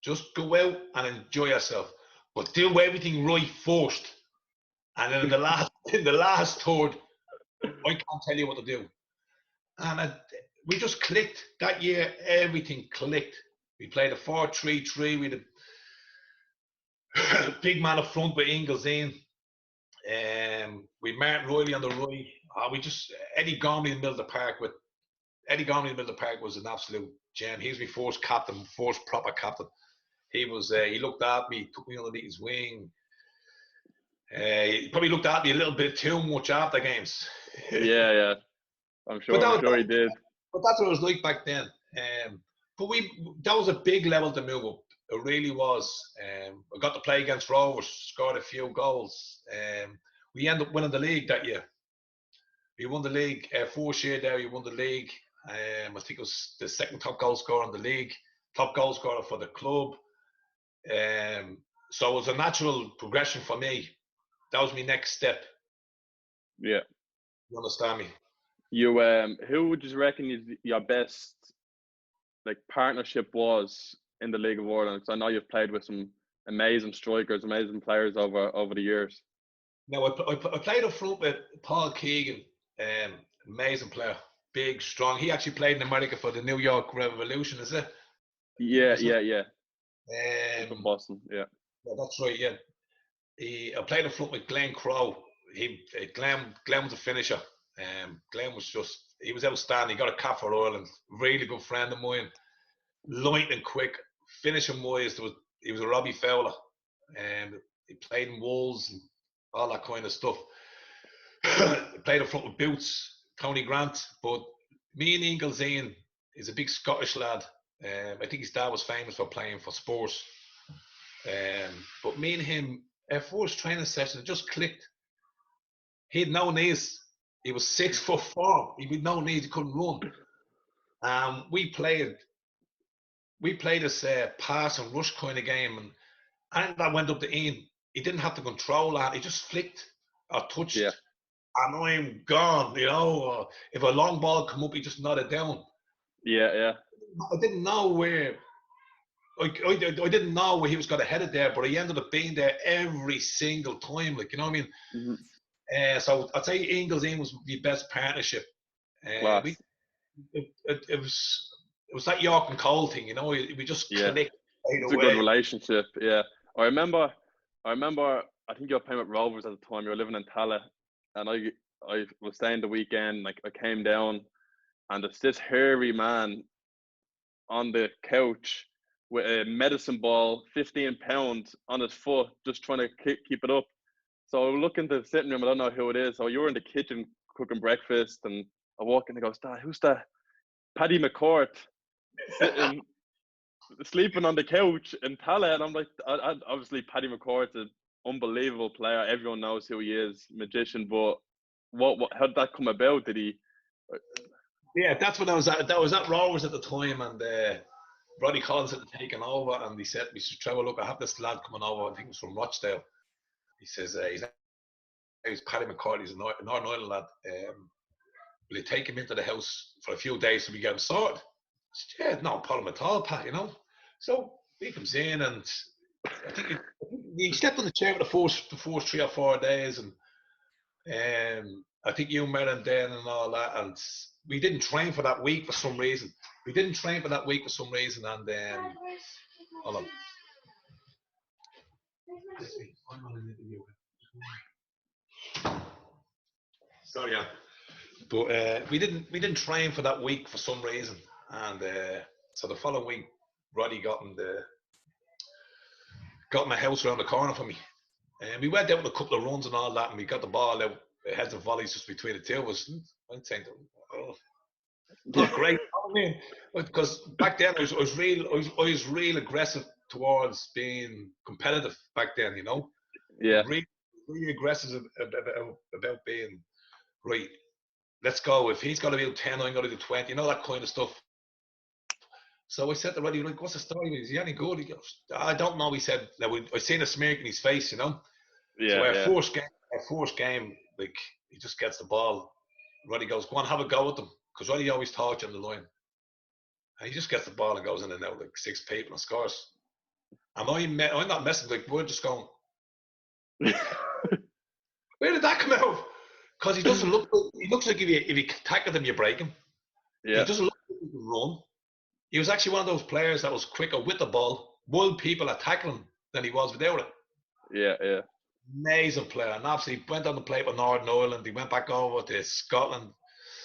Just go out and enjoy yourself, but do everything right first. And then in the last third, I can't tell you what to do. And we just clicked that year. Everything clicked. We played a 4-3-3 with a big man up front with Ingles in. We Martin Riley on the right. Eddie Gormley in the middle of the park was an absolute gem. He was my first captain, first proper captain. He looked at me, took me underneath his wing. He probably looked at me a little bit too much after games. Yeah. I'm sure he did. But that's what it was like back then. But that was a big level to move up. It really was. I got to play against Rovers, scored a few goals. We ended up winning the league that year. We won the league. First year there, we won the league. I think it was the second top goal scorer in the league, top goal scorer for the club. So it was a natural progression for me. That was my next step. Yeah. You understand me? You who would you reckon is your best like partnership was in the League of Ireland? Because I know you've played with some amazing strikers, amazing players over the years. Now, I played up front with Paul Keegan, amazing player, big, strong. He actually played in America for the New York Revolution, is it? I think, Yeah, isn't yeah, yeah. it? Up in Boston, yeah. Yeah, that's right. Yeah, I played up front with Glenn Crowe. Glenn was a finisher. Glenn was he was outstanding. He got a cap for Ireland. Really good friend of mine. Lightning quick, finishing wise. He was a Robbie Fowler. He played in Wolves and all that kind of stuff. Played up front with Boots, Tony Grant. But me and Ingles Ian is a big Scottish lad. I think his dad was famous for playing for Spurs. But me and him, our first training session, it just clicked. He had no knees. He was 6'4". He had no knees. He couldn't run. We played this pass and rush kind of game, and I think that went up to Ian. He didn't have to control that. He just flicked or Yeah, touched, and I'm gone. If a long ball come up, he just nodded down. yeah, yeah. I didn't know where. I didn't know where he was going to head it there, but he ended up being there every single time. Like, you know what I mean? Mm-hmm. So I'd say Ingles Ian was the best partnership. We Class. it was that York and Cole thing, we just Yeah, clicked right it's a good away. relationship. Yeah, I remember. I remember. I think you were playing with Rovers at the time. You were living in Tala, and I was staying the weekend. Like I came down, and it's this hairy man on the couch with a medicine ball, 15 pounds on his foot, just trying to keep it up. So I look into the sitting room. I don't know who it is. So you were in the kitchen cooking breakfast, and I walk in and goes, "Dad, who's that?" Paddy McCourt sitting sleeping on the couch in Tala, and I'm like, obviously Paddy McCourt's an unbelievable player. Everyone knows who he is, magician. But how did that come about? Did he? Yeah, that's when I was at. That was at Rovers at the time, and Roddy Collins had taken over, and he said, "Mr. Trevor, look, I have this lad coming over. I think he's from Rochdale." He says, "He's Paddy McCourt. He's a Northern Ireland lad. Will you take him into the house for a few days so we get him sorted?" I said, "Yeah, no problem at all, Pat. So he comes in, and I think he slept on the chair for the first 3 or 4 days, and I think you met him then and all that, and we didn't train for that week for some reason. And hold on. I'm on an interview. Sorry, yeah. But we didn't train for that week for some reason, and so the following week, Roddy got my house around the corner for me, and we went out with a couple of runs and all that, and we got the ball out heads and volleys just between the two of us. I'm saying, oh, not great. I mean, because back then I was real aggressive towards being competitive back then. Yeah, Really, really aggressive about being right. Let's go. If he's got to do 10, I'm going to do 20. That kind of stuff. So I said to Roddy, like, what's the story? Is he any good? He goes, I don't know. He said, I seen a smirk in his face. So yeah, yeah. our first game, like, he just gets the ball. Roddy goes, go on, have a go with them. Because Roddy always taught you on the line. And he just gets the ball and goes in and out like 6 people and scores. And I'm not messing, like, we're just going, where did that come out? Because he looks like if you tackle him, you break him. He Yeah, doesn't look like he can run. He was actually one of those players that was quicker with the ball, more people at tackling than he was without it. yeah, yeah. Amazing player. And obviously, he went on to play with Northern Ireland. He went back over to Scotland.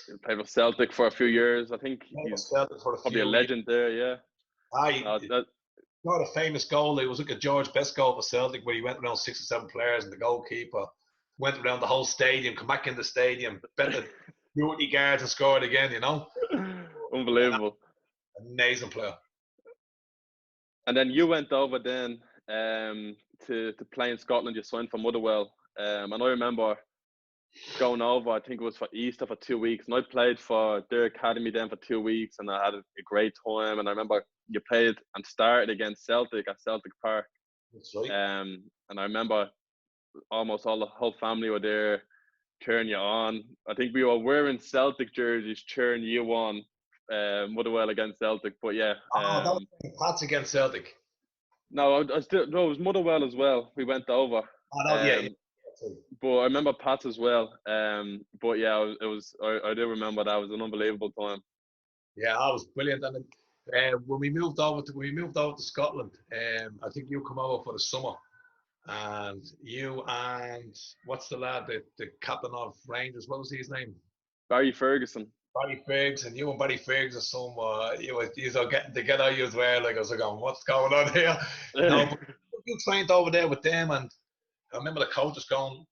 He played with Celtic for a few years. I think Played with he's Celtic for a probably a few years. legend there. Yeah. That, Not a famous goal. It was like a George Best goal for Celtic where he went around 6 or 7 players and the goalkeeper went around the whole stadium, come back in the stadium, bet the security guards and scored again. unbelievable. Amazing player. And then you went over then to play in Scotland. You signed for Motherwell, and I remember going over. I think it was for Easter for 2 weeks, and I played for their academy then for 2 weeks, and I had a great time. And I remember you played and started against Celtic at Celtic Park. That's right. And I remember almost all the whole family were there. cheering you on. I think we were wearing Celtic jerseys, cheering you on. Motherwell against Celtic, but yeah. Oh, that was Pats against Celtic. No, I still no. It was Motherwell as well. We went over. Oh, no, yeah. But I remember Pats as well. But yeah, it was. I do remember that. It was an unbelievable time. Yeah, that was brilliant. And when we moved over to Scotland, I think you come over for the summer, and you and what's the lad, the captain of Rangers? What was his name? Barry Ferguson. Barry Ferguson. And you and Barry Ferguson, you were getting together you as well. Like I was like, what's going on here? No, but you trained over there with them, and I remember the coach was going,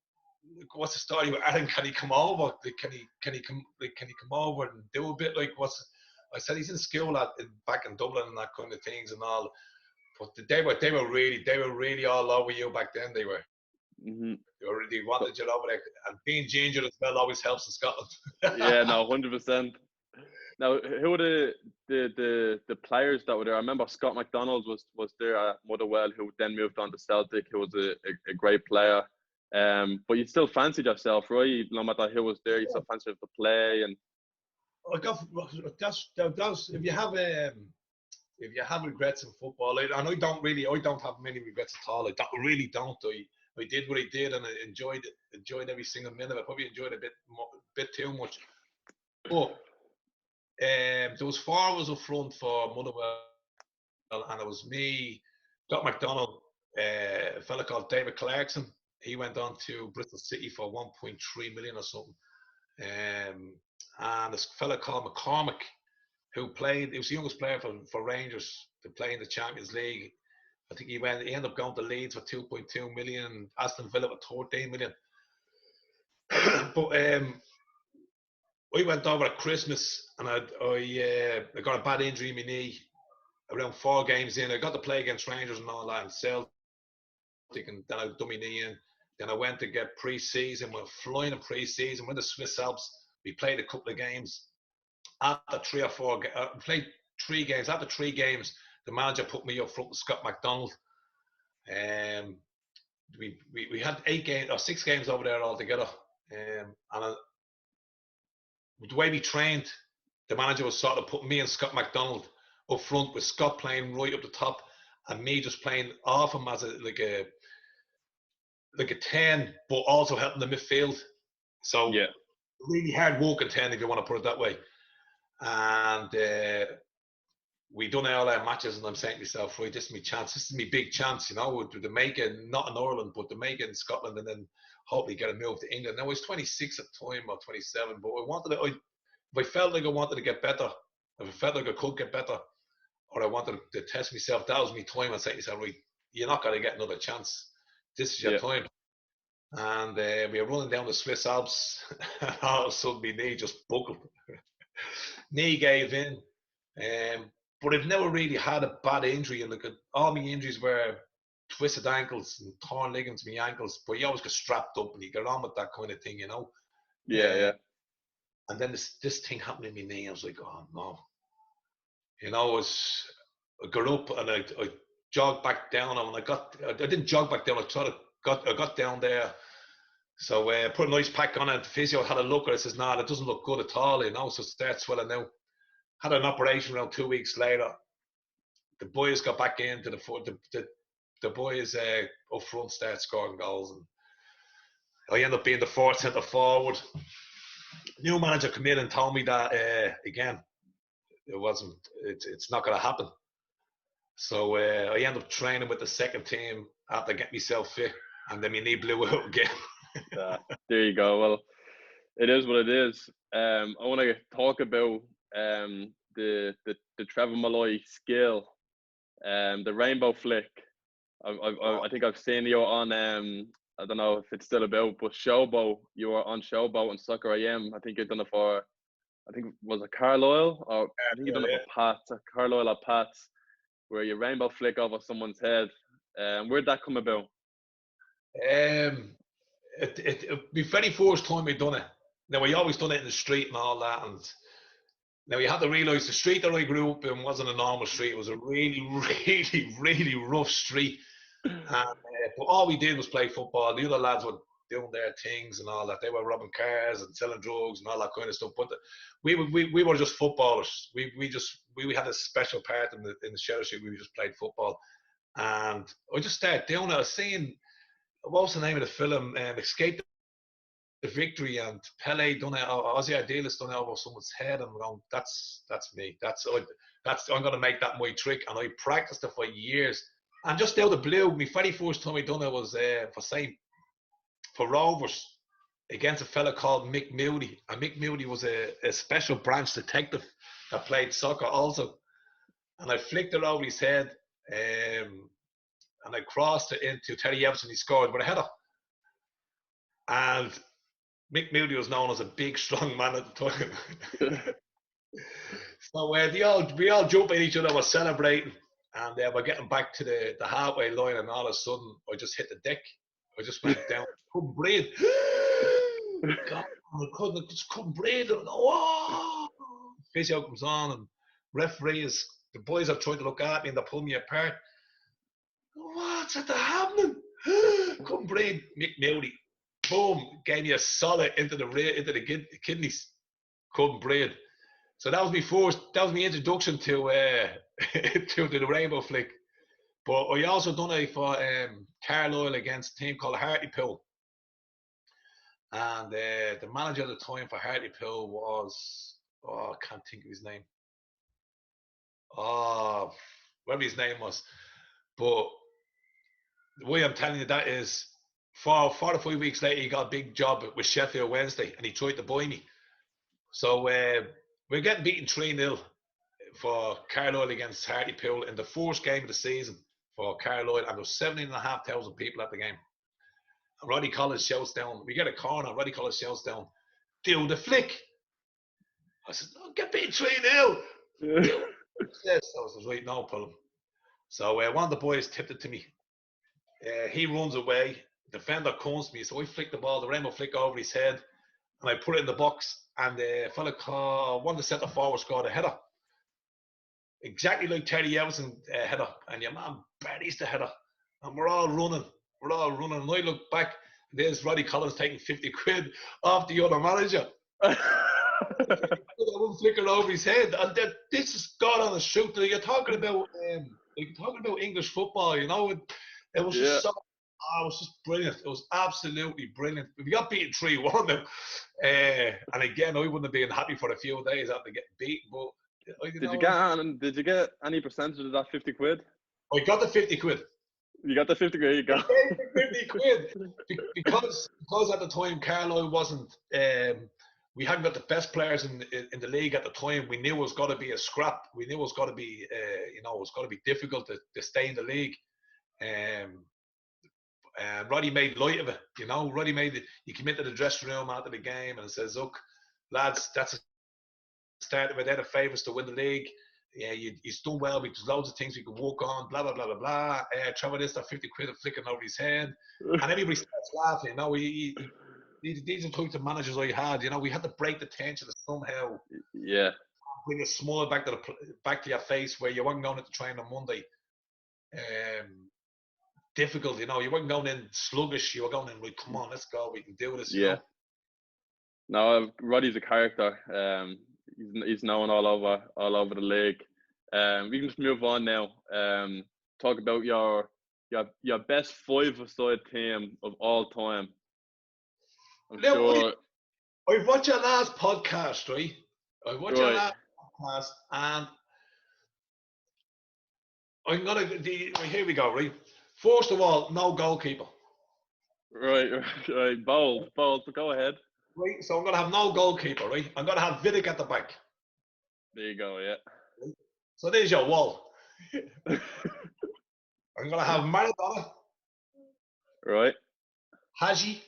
what's the story with Aaron? Can he come over? Can he come over and do a bit? Like what's? I said he's in school back in Dublin and that kind of things and all. But they were really all over you back then. They were. Mm-hmm. They wanted you over there, and being ginger as well always helps in Scotland. Yeah, no, 100%. Now, who were the players that were there? I remember Scott McDonald was there at Motherwell, who then moved on to Celtic, who was a great player. But you still fancied yourself, right? No matter who was there, you still fancied yourself to play. And that's if you have regrets in football, and I don't have many regrets at all. I really don't. I did what I did, and I enjoyed every single minute. I probably enjoyed it a bit too much. But there was 4 of us up front for Motherwell, and it was me, Scott McDonald, a fella called David Clarkson. He went on to Bristol City for 1.3 million or something. And this fella called McCormick, who played, he was the youngest player for Rangers to play in the Champions League. I think he ended up going to Leeds for 2.2 million, Aston Villa for 13 million. But I went over at Christmas and I got a bad injury in my knee around 4 games in. I got to play against Rangers and all that, and Celtic, and then I done my knee in. Then I went to get pre-season. We're flying in pre-season. Went to Swiss Alps. We played a couple of games. After 3 or 4, played 3 games. After 3 games, the manager put me up front with Scott McDonald. We had 8 games or 6 games over there altogether. And the way we trained, the manager was sort of putting me and Scott McDonald up front, with Scott playing right up the top, and me just playing off him as like a 10, but also helping the midfield. So yeah, really hard working 10, if you want to put it that way. And we done all our matches, and I'm saying to myself, right, this is my chance. This is my big chance, to make it, not in Ireland, but to make it in Scotland, and then hopefully get a move to England. Now I was 26 at the time, or 27, but if I felt like I wanted to get better, if I felt like I could get better, or I wanted to test myself, that was my time. I'd say to myself, right, you're not going to get another chance. This is your time. And we were running down the Swiss Alps, and all of a sudden my knee just buckled. Knee gave in. But I've never really had a bad injury, and all my injuries were twisted ankles and torn ligaments in my ankles, but you always get strapped up and you get on with that kind of thing, Yeah. And then this thing happened in my knee. I was like, oh no. I got up and I jogged back down, and I didn't jog back down. I got down there. So put an ice pack on it. The physio had a look at it. Says, "Nah, that doesn't look good at all." So it starts swelling now. Had an operation around 2 weeks later. The boys got back into the boys up front started scoring goals, and I ended up being the 4th centre forward. New manager came in and told me that again, it's not going to happen. So I ended up training with the second team after getting myself fit, and then my knee blew out again. There you go. Well, it is what it is. I want to talk about the Trevor Molloy skill, the rainbow flick. I think I've seen you on I don't know if it's still about, but Showboat. You were on Showboat and Soccer AM. I think you've done it for, I think was it Carlisle, or I think you've done it for Pats, Carlisle or Pats, where you rainbow flick over someone's head. Where'd that come about? It be very first time I'd done it. Now I always done it in the street and all that, and now you have to realise the street that I grew up in wasn't a normal street. It was a really, really, really rough street. And, but all we did was play football. The other lads doing their things and all that. They were robbing cars and selling drugs and all that kind of stuff. But we were just footballers. We had a special part in the Sheriff Street. We just played football, and I just started doing it. I was seeing, what was the name of the film? Escape the Victory, and Pele done it. Ozzy Ardiles done it over someone's head. And I'm going, that's me. I'm going to make that my trick. And I practiced it for years. And just out of the blue, my very first time I done it was for Rovers against a fella called Mick Moody. And Mick Moody was a special branch detective that played soccer also. And I flicked it over his head, and I crossed it into Terry Everson. He scored with a header. And Mick Moody was known as a big, strong man at the time. So we all jump at each other, we're celebrating, and we're getting back to the halfway line, and all of a sudden, I just hit the deck. I just went down. Couldn't breathe. God, I just couldn't breathe. And, oh! Physio comes on, and referees, the boys are trying to look at me, and they're pulling me apart. What's happening? Couldn't breathe. Mick Moody. Boom, gave me a solid into the kidneys. Couldn't breathe. So that was my introduction to to the rainbow flick. But I also done it for Carlisle against a team called Hartlepool. And the manager at the time for Hartlepool was, I can't think of his name. Whatever his name was. But the way I'm telling you that is, 4 to 5 weeks later, he got a big job with Sheffield Wednesday, and he tried to buy me. So we're getting beaten 3-0 for Carlisle against Hartlepool in the first game of the season for Carlisle, and there was 17,500 people at the game. And Roddy Collins shouts down, we get a corner, Roddy Collins shouts down, do the flick. I said, no, get beaten 3-0. Yes, I was right, no problem. So one of the boys tipped it to me. He runs away. Defender comes to me, so I flick the ball, the rainbow flick over his head, and I put it in the box. And the fella called, one of the centre forwards scored a header, exactly like Terry Everson header. And your man buries the header, and we're all running. And I look back, and there's Roddy Collins taking 50 quid off the other manager. One flicker over his head, and then this is God on a shoot. You're talking about English football, you know. It was just so. It was just brilliant. It was absolutely brilliant. We got beaten 3-1 now. And again, I wouldn't have been happy for a few days after getting beaten. But did you get any percentage of that 50 quid? I got the 50 quid. You got the 50 quid, you go. 50 quid. Because at the time, Carlisle wasn't, we hadn't got the best players in the league at the time. We knew it was got to be a scrap. We knew it was got to be, it was got to be difficult to stay in the league. Roddy made light of it, you know. Roddy made it. He came into the dressing room after the game and says, "Look, lads, that's a start of it. They're the favourites to win the league. Yeah, he's done well. There's loads of things we can work on. Blah blah blah blah blah. Trevor, this that 50 quid flicking over his head, and everybody starts laughing. You know, these are the types of managers I had. You know, we had to break the tension somehow. Yeah. Bring a smile back to your face where you weren't going into training on Monday. Difficult, you know. You weren't going in sluggish. You were going in, like, come on, let's go. We can do this. You know? No, Roddy's a character. He's known all over the league. We can just move on now. Talk about your best 5-a-side team of all time. I'm sure. I watched your last podcast, right? And I'm gonna. Here we go, right? First of all, no goalkeeper. Right. Bold. But go ahead. Right, so I'm going to have no goalkeeper, right? I'm going to have Vidic at the back. There you go, yeah. Right? So there's your wall. I'm going to have Maradona. Right. Hadji.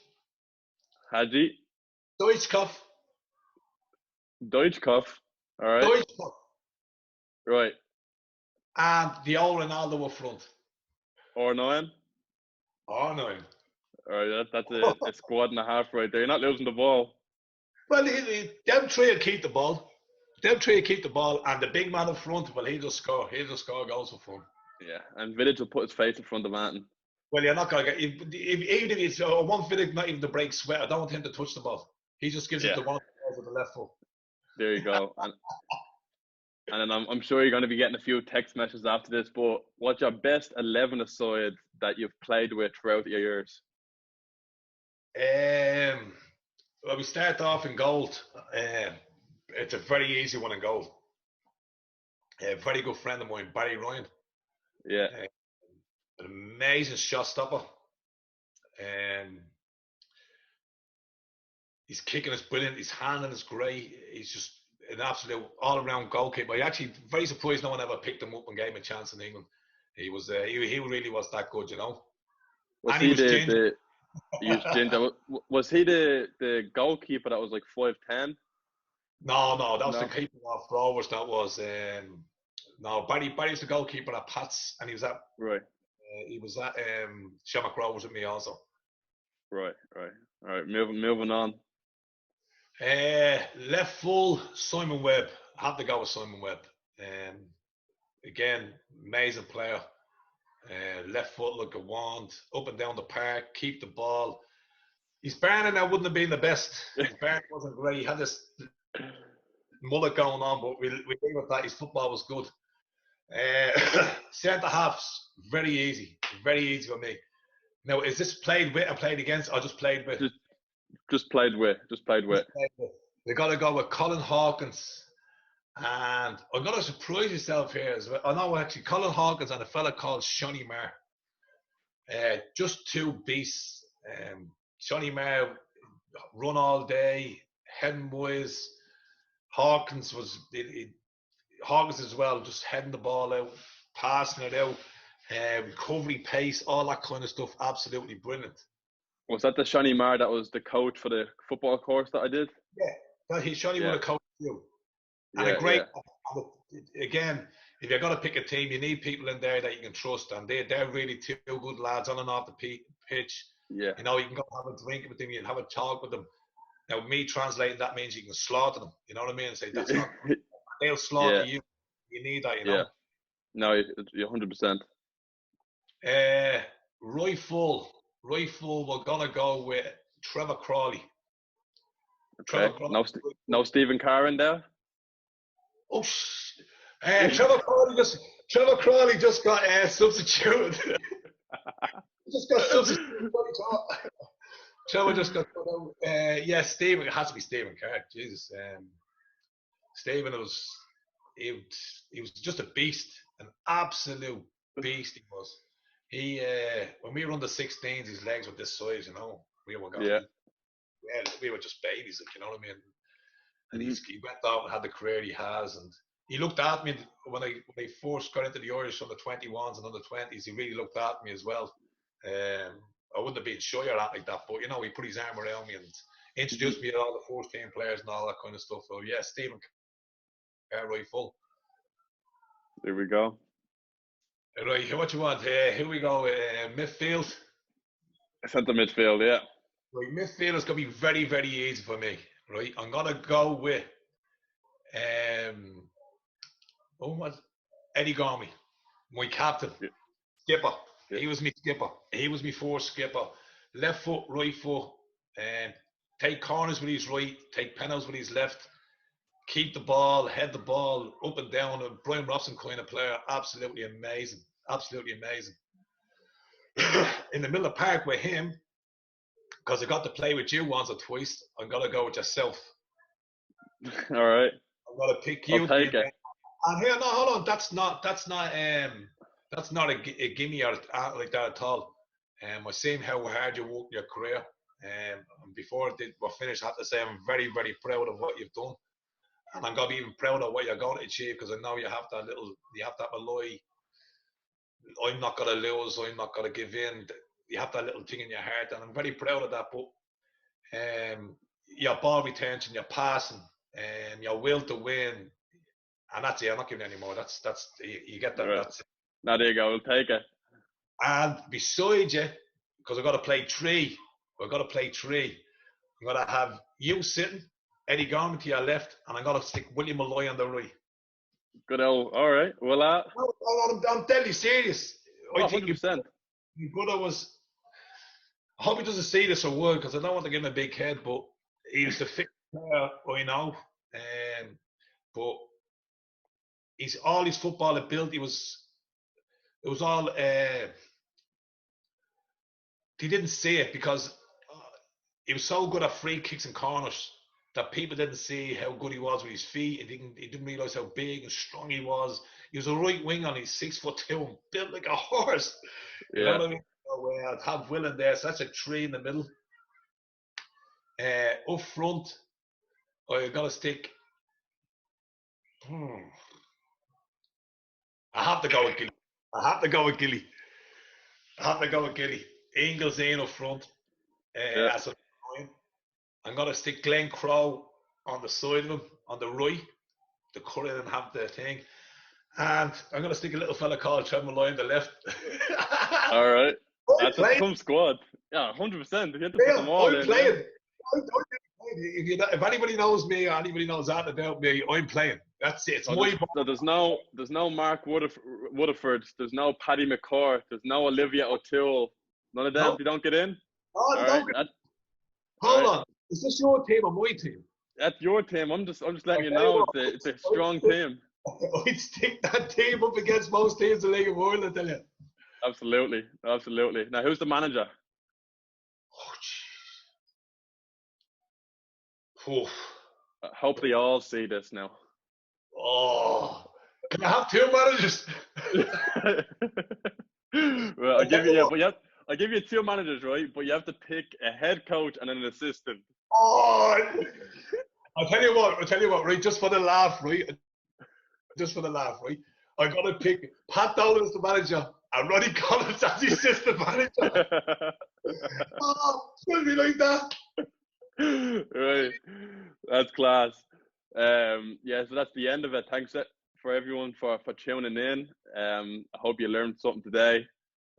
Deutschkopf. All right. Right. And the old Ronaldo up front. R9. All right, that's a squad and a half right there. You're not losing the ball. Well, them three will keep the ball. And the big man up front, well, he'll just score. He'll just score goals up front. Yeah, and Vidic will put his face in front of Martin. Well, you're not going to get, even if it's one foot, not even to break sweat, I don't want him to touch the ball. He just gives it Yeah, to one with the left foot. there you go. And then I'm sure you're going to be getting a few text messages after this, but what's your best 11 aside that you've played with throughout your years? Well, we start off in gold. It's a very easy one in gold. A very good friend of mine, Barry Ryan. Yeah. An amazing shot stopper. His kicking is brilliant. His handling is great. He's just an absolute all-around goalkeeper. I actually very surprised no one ever picked him up and gave him a chance in England. He was he really was that good, you know. Was And he he was ginger. he was ginger? Was he the goalkeeper that was like 5'10"? No, that was the No. keeper of forwards. That was no Barry's the goalkeeper at Pats, and Right. he was at Shamrock Rovers with me also. Right. All right. Moving on. Left full, Simon Webb. I have to go with Simon Webb. Again, amazing player. Left foot like a wand, up and down the park, keep the ball. His burning now wouldn't have been the best. His burning wasn't great. He had this mullet going on, but we gave it that. His football was good. Centre halves, very easy for me. Now, is this played with or played against, or just played with? Just played with. We got to go with Colin Hawkins. And I'm going to surprise yourself here as well. I know actually Colin Hawkins and a fella called Shonny Marr. Just two beasts. Shonny Marr run all day, heading boys. Hawkins Hawkins as well, just heading the ball out, passing it out, recovery pace, all that kind of stuff. Absolutely brilliant. Was that the Shani Marr that was the coach for the football course that I did? Yeah, Shonny would have coached you. And a great, again, if you're going to pick a team, you need people in there that you can trust, and they're really two good lads on and off the pitch. Yeah. You know, you can go have a drink with them, you can have a talk with them. Now, me translating that means you can slaughter them. You know what I mean? And say that's not. They'll slaughter you. You need that, you know. Yeah. No, you're 100%. Rifle. We're gonna go with Trevor Crawley. Okay. No Stephen Carr in there. Oh, Trevor Crawley just got substituted. Trevor just got put out. Stephen. It has to be Stephen Carr. Jesus. Stephen he was just a beast, an absolute beast. He was. He when we were under 16s, his legs were this size. You know, we were going. We were just babies. Like, you know what I mean? And he went out and had the career he has, and he looked at me when I first got into the Irish under 21s and under 20s. He really looked at me as well. I wouldn't have been shy or that like that, but you know, he put his arm around me and introduced me to all the first team players and all that kind of stuff. So yeah, Stephen Carr, right full. There we go. Right, what you want? Here we go. Midfield. Centre midfield, yeah. Right, midfield is going to be very, very easy for me. Right, I'm going to go with Eddie Gormy, my captain, skipper. Yeah. He was my skipper. He was my first skipper. Left foot, right foot, take corners with his right, take penalties with his left, keep the ball, head the ball up and down. A Brian Robson kind of player. Absolutely amazing. In the middle of the park with him, because I got to play with you once or twice, I'm going to go with yourself. All right. I'm going to pick you. I'll take it. And here, no, hold on. That's not a gimme or like that at all. I've seen how hard you worked your career. And before we're finished, I have to say I'm very, very proud of what you've done. And I'm going to be even prouder of what you're going to achieve, because I know you have that Molloy. I'm not going to lose. I'm not going to give in. You have that little thing in your heart, and I'm very proud of that. But your ball retention, your passing, your will to win, and that's it. I'm not giving any more. That's you get that. Right. That's it. Now there you go. We'll take it. And beside you, because I've got to play three. I'm going to have you sitting, Eddie Gorman to your left, and I'm going to stick William Molloy on the right. Good old. All right. Well, I'm deadly serious. 100%. my brother was. I hope he doesn't see this a word because I don't want to give him a big head, but he was the fit player I know. But he's all his football ability was. It was all. He didn't see it because he was so good at free kicks and corners that people didn't see how good he was with his feet. He didn't realise how big and strong he was. He was a right wing on. He's 6'2" and built like a horse. You know Yeah. what I mean? So, I'd have Will in there. So that's a 3 in the middle. Up front, I got to stick. I have to go with Gilly. I have to go with Gilly. Ingles in up front. Yeah. As a I'm going to stick Glenn Crowe on the side of him, on the right. The current and have the thing. And I'm going to stick a little fella called Trevor Molloy on the left. All right. I'm That's a playing. tough squad. Yeah, 100%. You have to put Yeah, them all I'm in. playing. Yeah. If anybody knows me or anybody knows that about me, I'm playing. That's it. It's So my there's no Mark Woodiford. There's no Paddy McCourt. There's no Olivia O'Toole. None of them. no. You don't get in. Oh, All right. don't All hold right. on. Is this your team or my team? That's your team. I'm just letting you Okay, know well, it's a strong team. I'd stick that team up against most teams in the League of Ireland, I tell you. Absolutely. Now, who's the manager? Oh, I hope they all see this now. oh. Can I have 2 managers? Well, I'll give you 2 managers, right? But you have to pick a head coach and an assistant. Oh, I'll tell you what, right? Just for the laugh, right? I got to pick Pat Dolan as the manager and Ronnie Collins as the assistant manager. It's going to be like that. Right, that's class. Yeah, so that's the end of it. Thanks for everyone for tuning in. I hope you learned something today.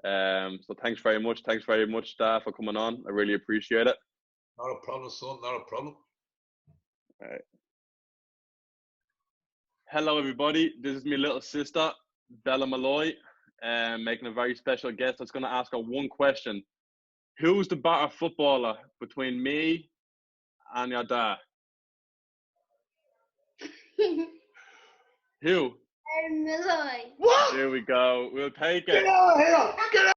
So thanks very much, staff, for coming on. I really appreciate it. Not a problem, son. Not a problem. All right. Hello, everybody. This is my little sister, Bella Molloy, making a very special guest that's going to ask her one question. Who's the better footballer between me and your dad? Who? Molloy. What? Here we go. We'll take it. Get out of here! Get out!